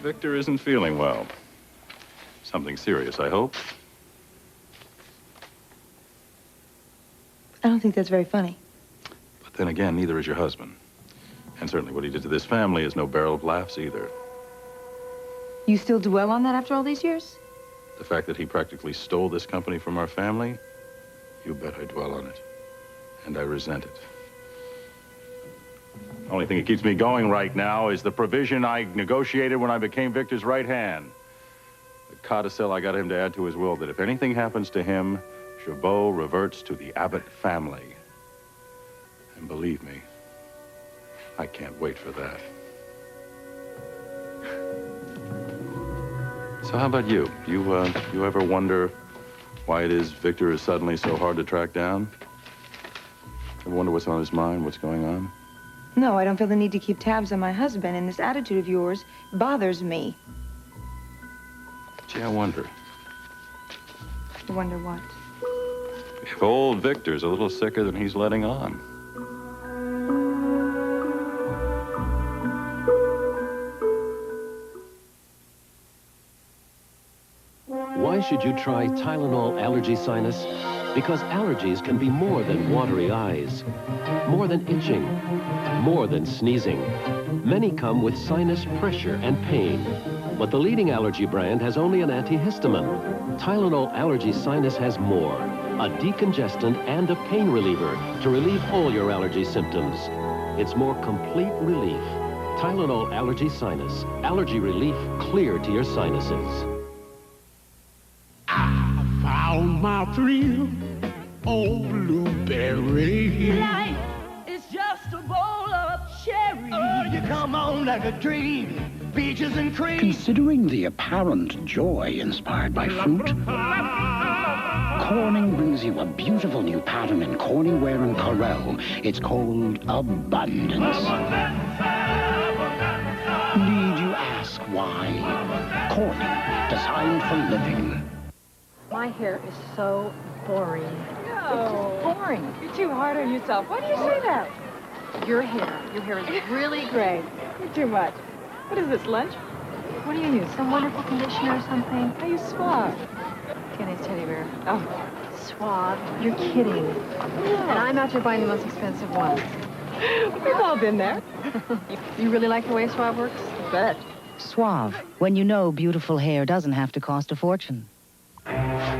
Victor isn't feeling well. Something serious, I hope. I don't think that's very funny. But then again, neither is your husband. And certainly what he did to this family is no barrel of laughs either. You still dwell on that after all these years? The fact that he practically stole this company from our family, you bet I dwell on it. And I resent it. The only thing that keeps me going right now is the provision I negotiated when I became Victor's right hand. The codicil I got him to add to his will that if anything happens to him, Jabot reverts to the Abbott family. And believe me, I can't wait for that. So how about you? You ever wonder why it is Victor is suddenly so hard to track down? Ever wonder what's on his mind, what's going on? No, I don't feel the need to keep tabs on my husband, and this attitude of yours bothers me. Gee, I wonder. I wonder what? If old Victor's a little sicker than he's letting on. Why should you try Tylenol Allergy Sinus? Because allergies can be more than watery eyes, more than itching, more than sneezing. Many come with sinus pressure and pain. But the leading allergy brand has only an antihistamine. Tylenol Allergy Sinus has more, a decongestant and a pain reliever to relieve all your allergy symptoms. It's more complete relief. Tylenol Allergy Sinus. Allergy relief clear to your sinuses. Found my thrill, old blueberry. Life is just a bowl of cherries. Oh, you come on like a dream, peaches and cream. Considering the apparent joy inspired by fruit, Corning brings you a beautiful new pattern in Corning Ware and Corel. It's called Abundance. Need you ask why? Corning, designed for living. My hair is so boring. No. It's just boring. You're too hard on yourself. Why do you say that? Your hair is really great. You're too much. What is this, lunch? What do you use? Some wonderful conditioner or something? I use Suave. Kenny's teddy bear. Oh. Suave? You're kidding. And I'm out here buying the most expensive ones. We've all been there. You really like the way Suave works? Bet. Suave, when you know beautiful hair doesn't have to cost a fortune.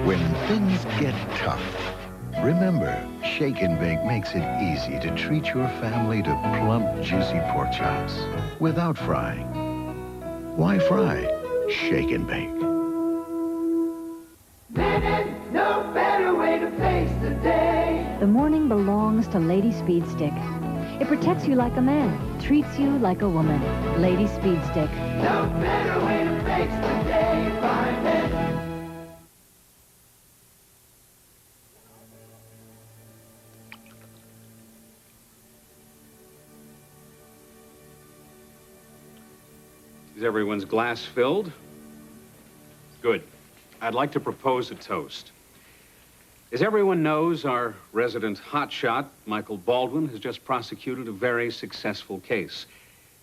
When things get tough, remember Shake and Bake makes it easy to treat your family to plump, juicy pork chops without frying. Why fry? Shake and Bake. No better way to face the day. The morning belongs to Lady Speed Stick. It protects you like a man, treats you like a woman. Lady Speed Stick. No better way to face the day. Find it. Is everyone's glass filled? Good. I'd like to propose a toast. As everyone knows, our resident hotshot, Michael Baldwin, has just prosecuted a very successful case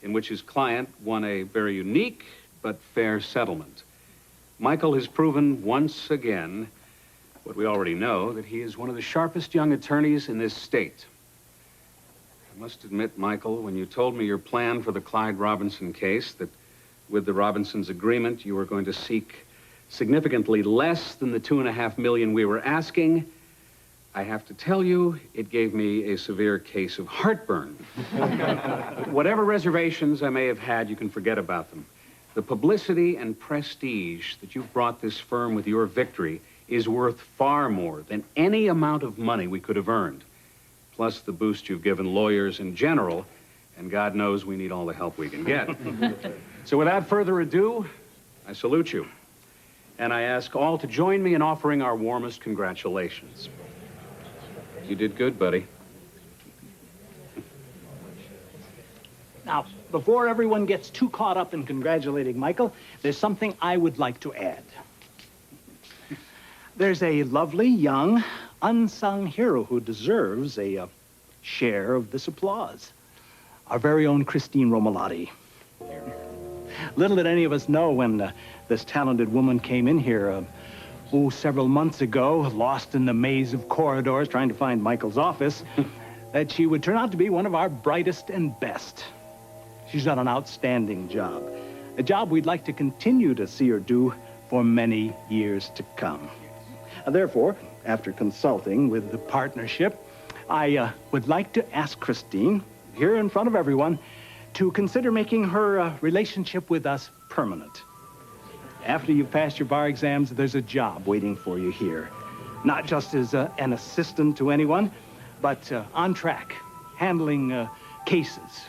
in which his client won a very unique but fair settlement. Michael has proven once again what we already know, that he is one of the sharpest young attorneys in this state. I must admit, Michael, when you told me your plan for the Clyde Robinson case, that with the Robinsons' agreement, you were going to seek significantly less than the $2.5 million we were asking, I have to tell you, it gave me a severe case of heartburn. Whatever reservations I may have had, you can forget about them. The publicity and prestige that you've brought this firm with your victory is worth far more than any amount of money we could have earned. Plus the boost you've given lawyers in general, and God knows we need all the help we can get. So without further ado, I salute you. And I ask all to join me in offering our warmest congratulations. You did good, buddy. Now, before everyone gets too caught up in congratulating Michael, there's something I would like to add. There's a lovely, young, unsung hero who deserves a share of this applause. Our very own Christine Romolotti. Little did any of us know when this talented woman came in here, several months ago, lost in the maze of corridors trying to find Michael's office, that she would turn out to be one of our brightest and best. She's done an outstanding job, a job we'd like to continue to see her do for many years to come. Therefore, after consulting with the partnership, I would like to ask Christine, here in front of everyone, to consider making her relationship with us permanent. After you've passed your bar exams, there's a job waiting for you here. Not just as an assistant to anyone, but on track, handling cases,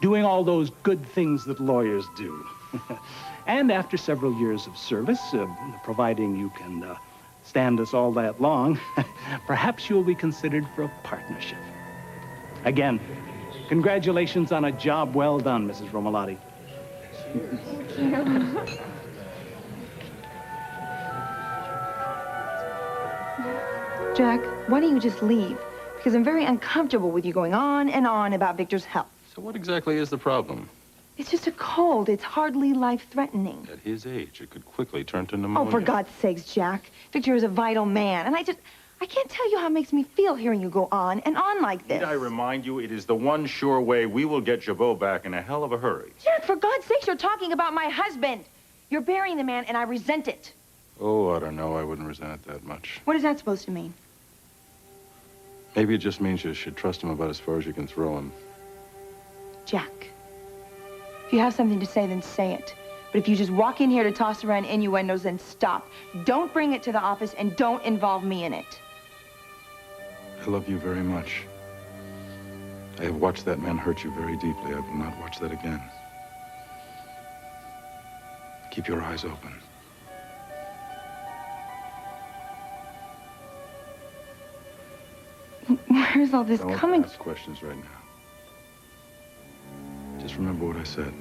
doing all those good things that lawyers do. And after several years of service, providing you can stand us all that long, perhaps you'll be considered for a partnership. Again, congratulations on a job well done, Mrs. Romolotti. Jack, why don't you just leave? Because I'm very uncomfortable with you going on and on about Victor's health. So what exactly is the problem? It's just a cold. It's hardly life-threatening. At his age, it could quickly turn to pneumonia. Oh, for God's sakes, Jack. Victor is a vital man, and I can't tell you how it makes me feel hearing you go on and on like this. Need I remind you, it is the one sure way we will get Jabot back in a hell of a hurry. Jack, for God's sakes, you're talking about my husband. You're burying the man, and I resent it. Oh, I don't know. I wouldn't resent it that much. What is that supposed to mean? Maybe it just means you should trust him about as far as you can throw him. Jack, if you have something to say, then say it. But if you just walk in here to toss around innuendos, then stop. Don't bring it to the office, and don't involve me in it. I love you very much. I have watched that man hurt you very deeply. I will not watch that again. Keep your eyes open. Where's all this coming? Don't ask questions right now. Just remember what I said.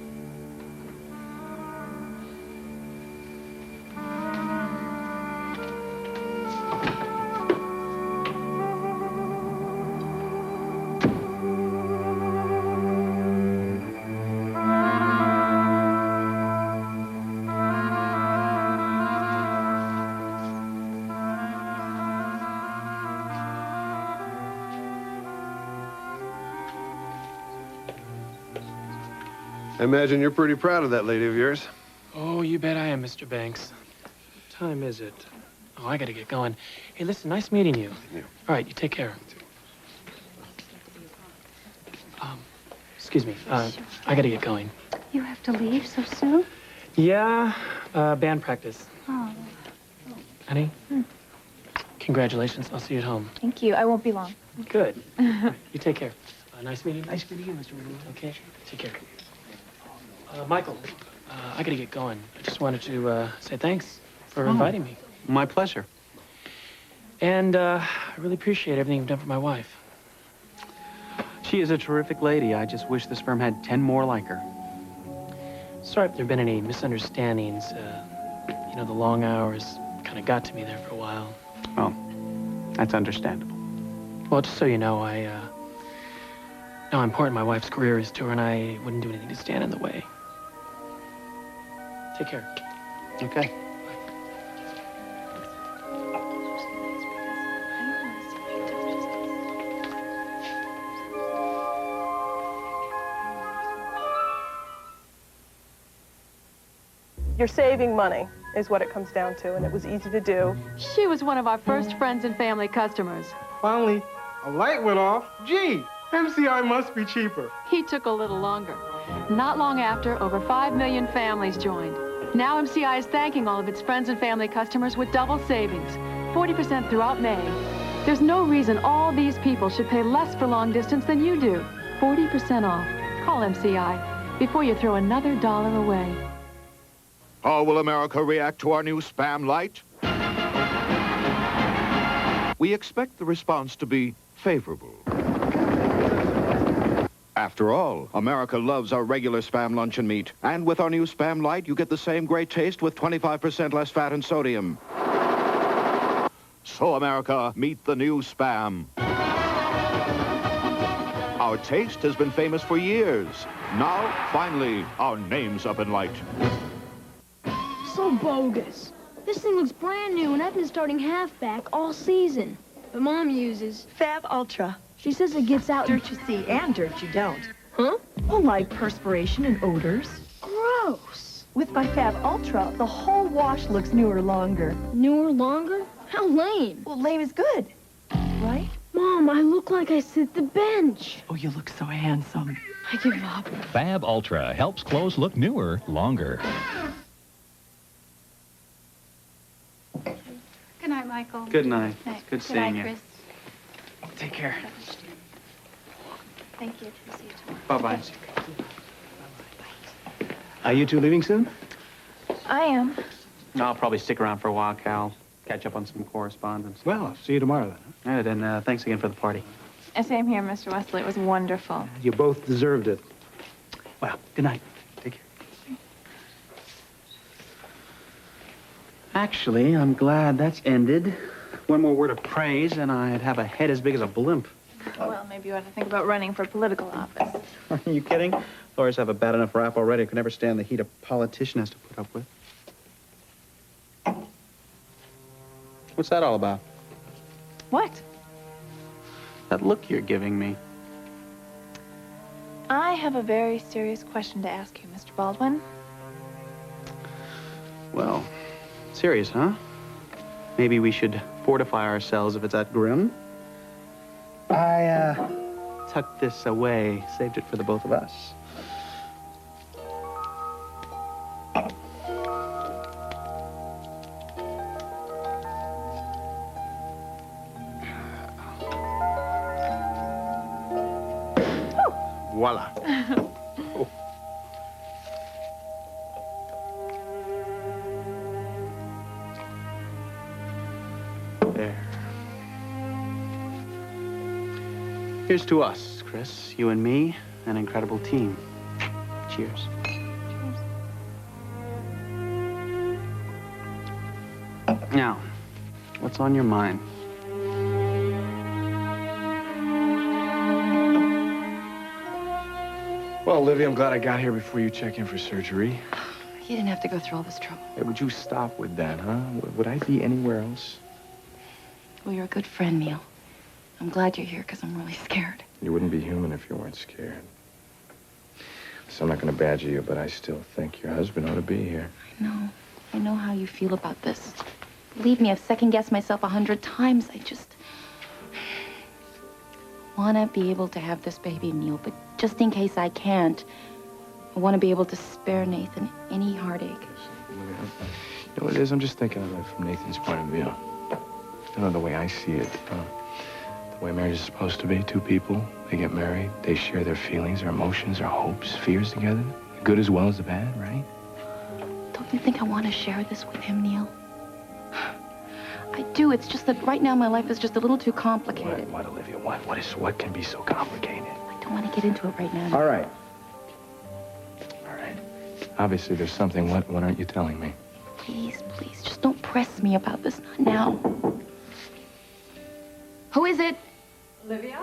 I imagine you're pretty proud of that lady of yours. Oh, you bet I am, Mr. Banks. What time is it? Oh, I gotta get going. Hey, listen, nice meeting you. All right, you take care. Excuse me, I gotta get going. You have to leave so soon? Yeah, band practice. Oh. Honey, congratulations. I'll see you at home. Thank you. I won't be long. Good. You take care. Nice meeting you. Nice meeting you, Mr. Woodward. Okay, take care. Michael, I gotta get going. I just wanted to say thanks for inviting me. My pleasure. And I really appreciate everything you've done for my wife. She is a terrific lady. I just wish this firm had 10 more like her. Sorry if there have been any misunderstandings. You know, the long hours kind of got to me there for a while. Oh, that's understandable. Well, just so you know, how important my wife's career is to her, and I wouldn't do anything to stand in the way. Take care. Okay. You're saving money, is what it comes down to, and it was easy to do. She was one of our first friends and family customers. Finally, a light went off. Gee, MCI must be cheaper. He took a little longer. Not long after, over 5 million families joined. Now MCI is thanking all of its friends and family customers with double savings, 40% throughout May. There's no reason all these people should pay less for long distance than you do. 40% off. Call MCI before you throw another dollar away. How will America react to our new spam light? We expect the response to be favorable. After all, America loves our regular Spam luncheon meat. And with our new Spam Light, you get the same great taste with 25% less fat and sodium. So, America, meet the new Spam. Our taste has been famous for years. Now, finally, our name's up in light. So bogus. This thing looks brand new, and I've been starting halfback all season. But Mom uses Fab Ultra. She says it gets out Dirt you see and dirt you don't. Huh? Well, like perspiration and odors. Gross. With my Fab Ultra, the whole wash looks newer longer. Newer longer? How lame. Well, lame is good, right? Mom, I look like I sit the bench. Oh, you look so handsome. I give up. Fab Ultra helps clothes look newer longer. Good night, Michael. Good night. Night. Good seeing you. Chris. Take care. Thank you. See you tomorrow. Bye-bye. Are you two leaving soon? I am. I'll probably stick around for a while, Cal. Catch up on some correspondence. Well, I'll see you tomorrow then. All right, and thanks again for the party. Same here, Mr. Wesley. It was wonderful. You both deserved it. Well, good night. Take care. Actually, I'm glad that's ended. One more word of praise, and I'd have a head as big as a blimp. Well, maybe you ought to think about running for political office. Are you kidding? Lawyers have a bad enough rap already. I could never stand the heat a politician has to put up with. What's that all about? What? That look you're giving me. I have a very serious question to ask you, Mr. Baldwin. Well, serious, huh? Maybe we should fortify ourselves if it's that grim. I, tucked this away, saved it for the both of us. Voila. Oh. There. Here's to us, Chris. You and me, an incredible team. Cheers. Now, what's on your mind? Well, Olivia, I'm glad I got here before you check in for surgery. You didn't have to go through all this trouble. Hey, would you stop with that, huh? Would I be anywhere else? Well, you're a good friend, Neil. I'm glad you're here because I'm really scared. You wouldn't be human if you weren't scared. So I'm not going to badger you, but I still think your husband ought to be here. I know how you feel about this. Believe me, I've second-guessed myself 100 times. I just want to be able to have this baby, Neil, but just in case I can't, I want to be able to spare Nathan any heartache. You know what it is? I'm just thinking of it from Nathan's point of view. You know, the way I see it. The way marriage is supposed to be. Two people, they get married, they share their feelings, their emotions, their hopes, fears together. The good as well as the bad, right? Don't you think I want to share this with him, Neil? I do. It's just that right now my life is just a little too complicated. What, Olivia? What can be so complicated? I don't want to get into it right now. All right. Obviously, there's something. What aren't you telling me? Please, please, just don't press me about this. Not now. Who is it? Olivia,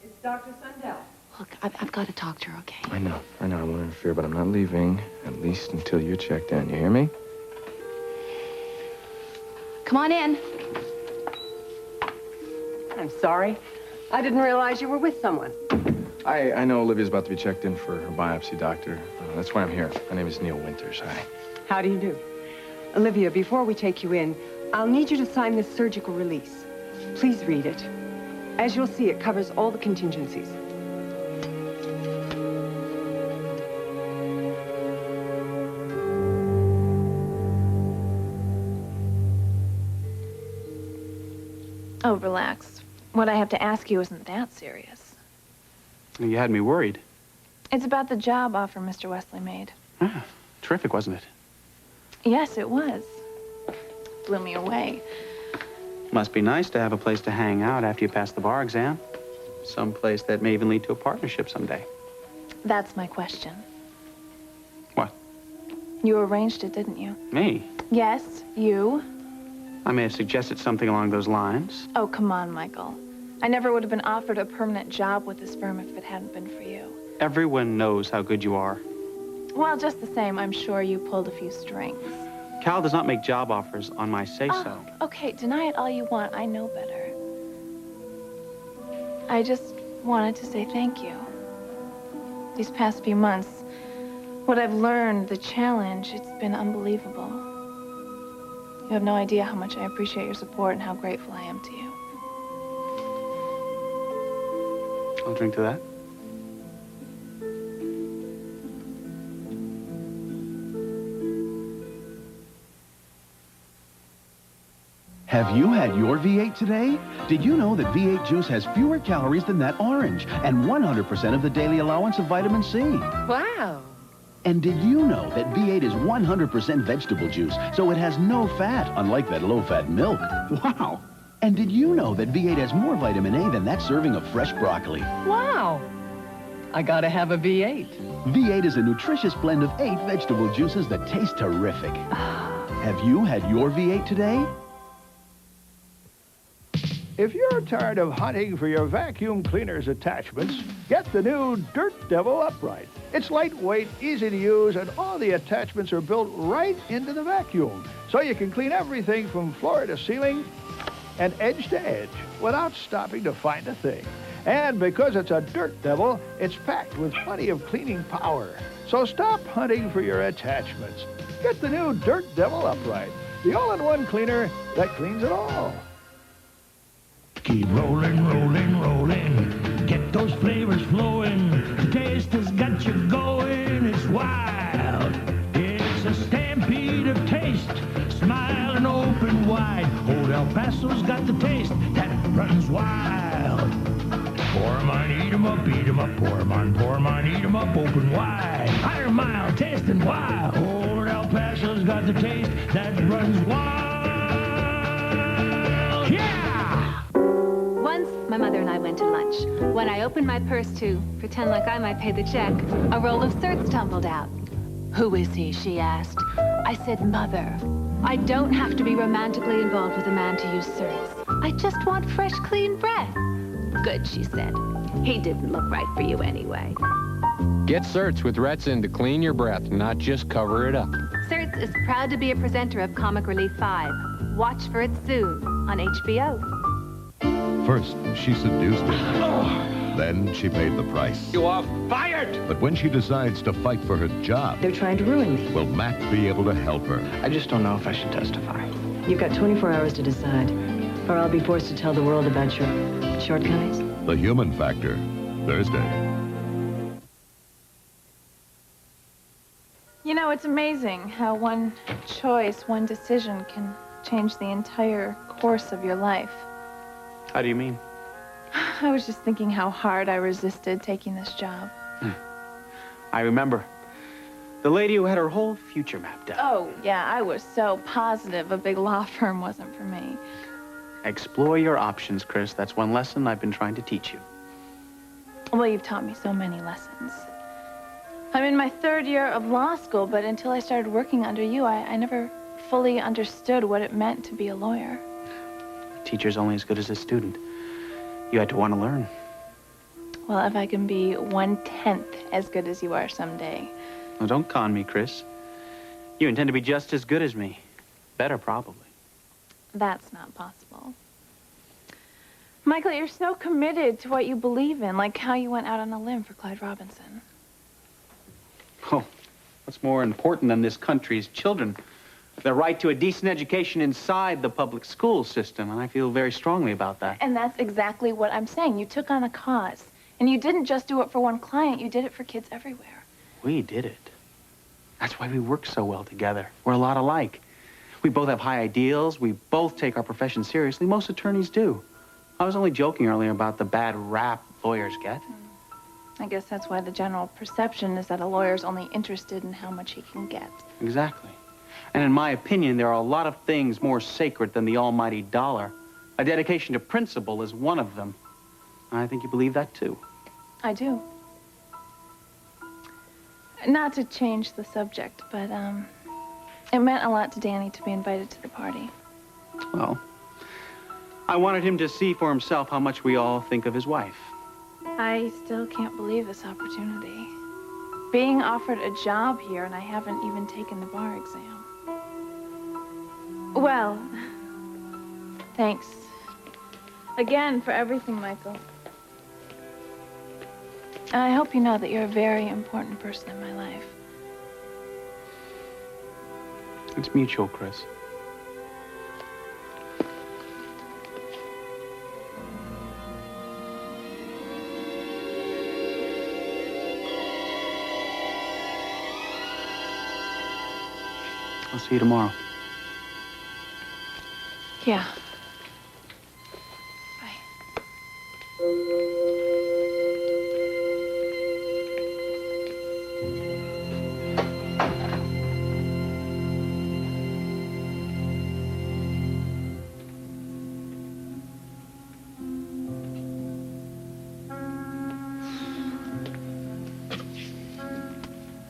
it's Dr. Sundell. Look, I've got to talk to her, okay? I know. I won't interfere, but I'm not leaving, at least until you're checked in. You hear me? Come on in. I'm sorry. I didn't realize you were with someone. I know Olivia's about to be checked in for her biopsy, doctor. That's why I'm here. My name is Neil Winters. Hi. How do you do? Olivia, before we take you in, I'll need you to sign this surgical release. Please read it. As you'll see, it covers all the contingencies. Oh, relax. What I have to ask you isn't that serious. You had me worried. It's about the job offer Mr. Wesley made. Ah, terrific, wasn't it? Yes, it was. Blew me away. Must be nice to have a place to hang out after you pass the bar exam. Some place that may even lead to a partnership someday. That's my question. What? You arranged it, didn't you? Me? Yes, you. I may have suggested something along those lines. Oh, come on, Michael. I never would have been offered a permanent job with this firm if it hadn't been for you. Everyone knows how good you are. Well, just the same, I'm sure you pulled a few strings. Cal does not make job offers on my say-so. Oh, okay, deny it all you want. I know better. I just wanted to say thank you. These past few months, what I've learned, the challenge, it's been unbelievable. You have no idea how much I appreciate your support and how grateful I am to you. I'll drink to that. Have you had your V8 today? Did you know that V8 juice has fewer calories than that orange and 100% of the daily allowance of vitamin C? Wow. And did you know that V8 is 100% vegetable juice, so it has no fat, unlike that low-fat milk? Wow. And did you know that V8 has more vitamin A than that serving of fresh broccoli? Wow. I gotta have a V8. V8 is a nutritious blend of 8 vegetable juices that taste terrific. Have you had your V8 today? If you're tired of hunting for your vacuum cleaner's attachments, get the new Dirt Devil Upright. It's lightweight, easy to use, and all the attachments are built right into the vacuum. So you can clean everything from floor to ceiling and edge to edge without stopping to find a thing. And because it's a Dirt Devil, it's packed with plenty of cleaning power. So stop hunting for your attachments. Get the new Dirt Devil Upright, the all-in-one cleaner that cleans it all. Keep rolling, rolling, rolling. Get those flavors flowing. The taste has got you going. It's wild. It's a stampede of taste. Smile and open wide. Old El Paso's got the taste that runs wild. Pour 'em on, eat 'em up, eat 'em up. Pour 'em on, eat 'em up. Open wide. Higher mile, tasting wild. Old El Paso's got the taste that runs wild. Yeah! Once, my mother and I went to lunch. When I opened my purse to pretend like I might pay the check, a roll of certs tumbled out. "Who is he?" she asked. I said, "Mother, I don't have to be romantically involved with a man to use certs. I just want fresh, clean breath." "Good," she said. "He didn't look right for you anyway." Get Certs with Retsin to clean your breath, not just cover it up. Certs is proud to be a presenter of Comic Relief 5. Watch for it soon on HBO. First, she seduced him. Then she paid the price. You are fired! But when she decides to fight for her job, They're trying to ruin me. will Mac be able to help her? I just don't know if I should testify. You've got 24 hours to decide, or I'll be forced to tell the world about your shortcomings. The Human Factor, Thursday. You know, it's amazing how one choice, one decision can change the entire course of your life. How do you mean? I was just thinking how hard I resisted taking this job. I remember. The lady who had her whole future mapped out. Oh, yeah, I was so positive a big law firm wasn't for me. Explore your options, Chris. That's one lesson I've been trying to teach you. Well, you've taught me so many lessons. I'm in my 3rd year of law school, but until I started working under you, I never fully understood what it meant to be a lawyer. A teacher's only as good as a student. You had to want to learn. Well, if I can be 1/10 as good as you are someday. Well, don't con me, Chris. You intend to be just as good as me. Better, probably. That's not possible. Michael, you're so committed to what you believe in, like how you went out on a limb for Clyde Robinson. Oh, what's more important than this country's children? Their right to a decent education inside the public school system, and I feel very strongly about that. And that's exactly what I'm saying. You took on a cause. And you didn't just do it for one client, you did it for kids everywhere. We did it. That's why we work so well together. We're a lot alike. We both have high ideals. We both take our profession seriously. Most attorneys do. I was only joking earlier about the bad rap lawyers get. I guess that's why the general perception is that a lawyer's only interested in how much he can get. Exactly. And in my opinion, there are a lot of things more sacred than the almighty dollar. A dedication to principle is one of them. I think you believe that, too. I do. Not to change the subject, but, it meant a lot to Danny to be invited to the party. Well, I wanted him to see for himself how much we all think of his wife. I still can't believe this opportunity. Being offered a job here, and I haven't even taken the bar exam. Well, thanks again for everything, Michael. And I hope you know that you're a very important person in my life. It's mutual, Chris. I'll see you tomorrow. Yeah.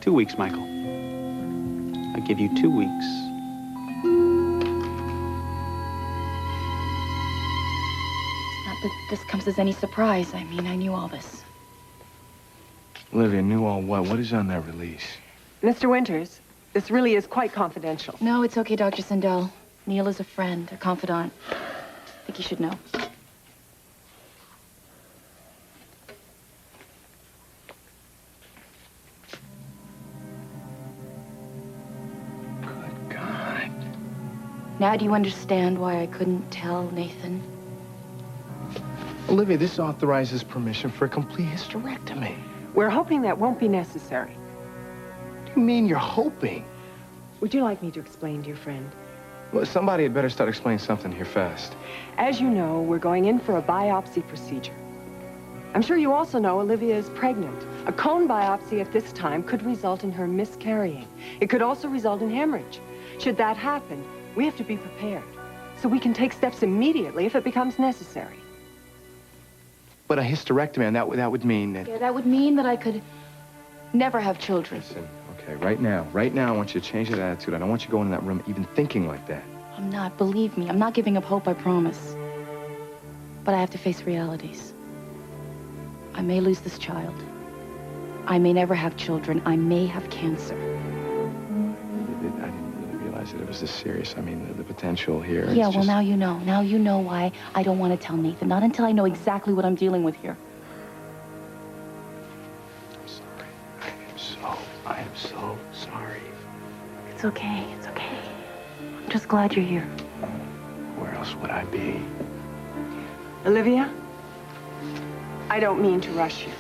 Two weeks, Michael. I give you 2 weeks. It's not that this comes as any surprise. I mean, I knew all this. Olivia, knew all what? What is on that release? Mr. Winters, this really is quite confidential. No, it's okay, Dr. Sindel. Neil is a friend, a confidant. I think you should know. Now do you understand why I couldn't tell Nathan? Olivia, this authorizes permission for a complete hysterectomy. We're hoping that won't be necessary. What do you mean you're hoping? Would you like me to explain, dear friend? Well, somebody had better start explaining something here fast. As you know, we're going in for a biopsy procedure. I'm sure you also know Olivia is pregnant. A cone biopsy at this time could result in her miscarrying. It could also result in hemorrhage. Should that happen, we have to be prepared, so we can take steps immediately if it becomes necessary. But a hysterectomy, and that would mean that... Yeah, that would mean that I could never have children. Listen, okay, right now, I want you to change that attitude. I don't want you going in that room even thinking like that. I'm not, believe me. I'm not giving up hope, I promise. But I have to face realities. I may lose this child. I may never have children. I may have cancer. I didn't really realize that it was this serious. I mean, the potential here. Yeah, well, now you know. Now you know why I don't want to tell Nathan. Not until I know exactly what I'm dealing with here. I'm sorry. I am so sorry. It's okay. It's okay. I'm just glad you're here. else would I be? Olivia, I don't mean to rush you.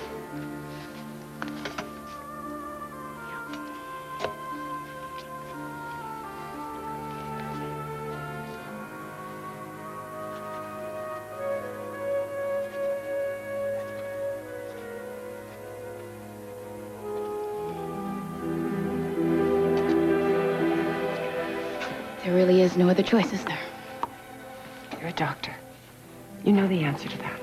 There really is no other choice, is there? You're a doctor. You know the answer to that.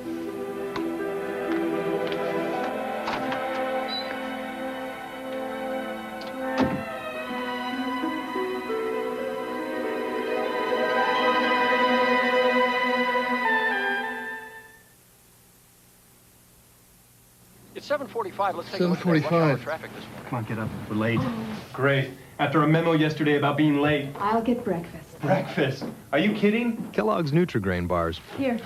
It's 7:45. Let's take a look at that rush hour traffic this morning. Come on, get up. We're late. Great. After a memo yesterday about being late. I'll get breakfast. Breakfast? Are you kidding? Kellogg's Nutri-Grain bars. Here.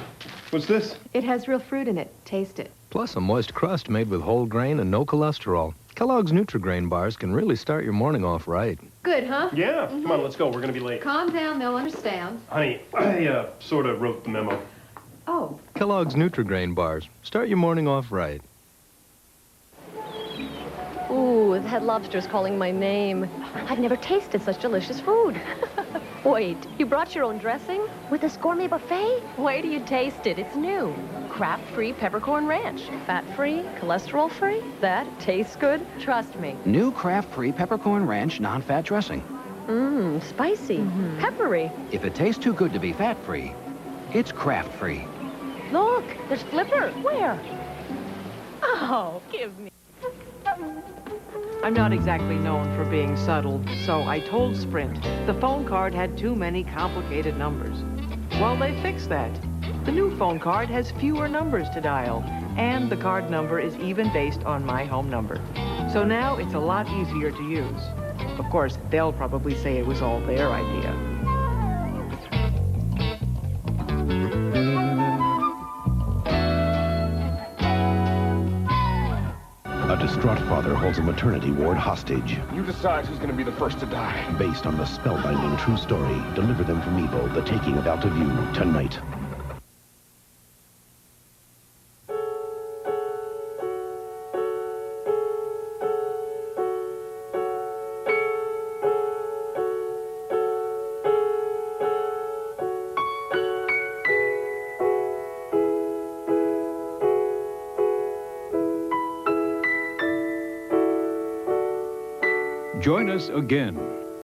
What's this? It has real fruit in it. Taste it. Plus a moist crust made with whole grain and no cholesterol. Kellogg's Nutri-Grain bars can really start your morning off right. Good, huh? Yeah. Come on, let's go. We're going to be late. Calm down. They'll understand. Honey, I sort of wrote the memo. Oh. Kellogg's Nutri-Grain bars. Start your morning off right. Ooh, the head lobster's calling my name. I've never tasted such delicious food. Wait, you brought your own dressing? With this gourmet buffet? Wait till you taste it. It's new. Kraft-free peppercorn ranch. Fat-free, cholesterol-free. That tastes good. Trust me. New Kraft-free peppercorn ranch non-fat dressing. Mmm, spicy. Peppery. If it tastes too good to be fat-free, it's Kraft-free. Look, there's Flipper. Where? Oh, give me. I'm not exactly known for being subtle, so I told Sprint the phone card had too many complicated numbers. Well, they fixed that. The new phone card has fewer numbers to dial, and the card number is even based on my home number. So now it's a lot easier to use. Of course, they'll probably say it was all their idea. A distraught father holds a maternity ward hostage. You decide who's going to be the first to die. Based on the spellbinding true story, Deliver Them from Evil, The Taking of Alta View, tonight. Join us again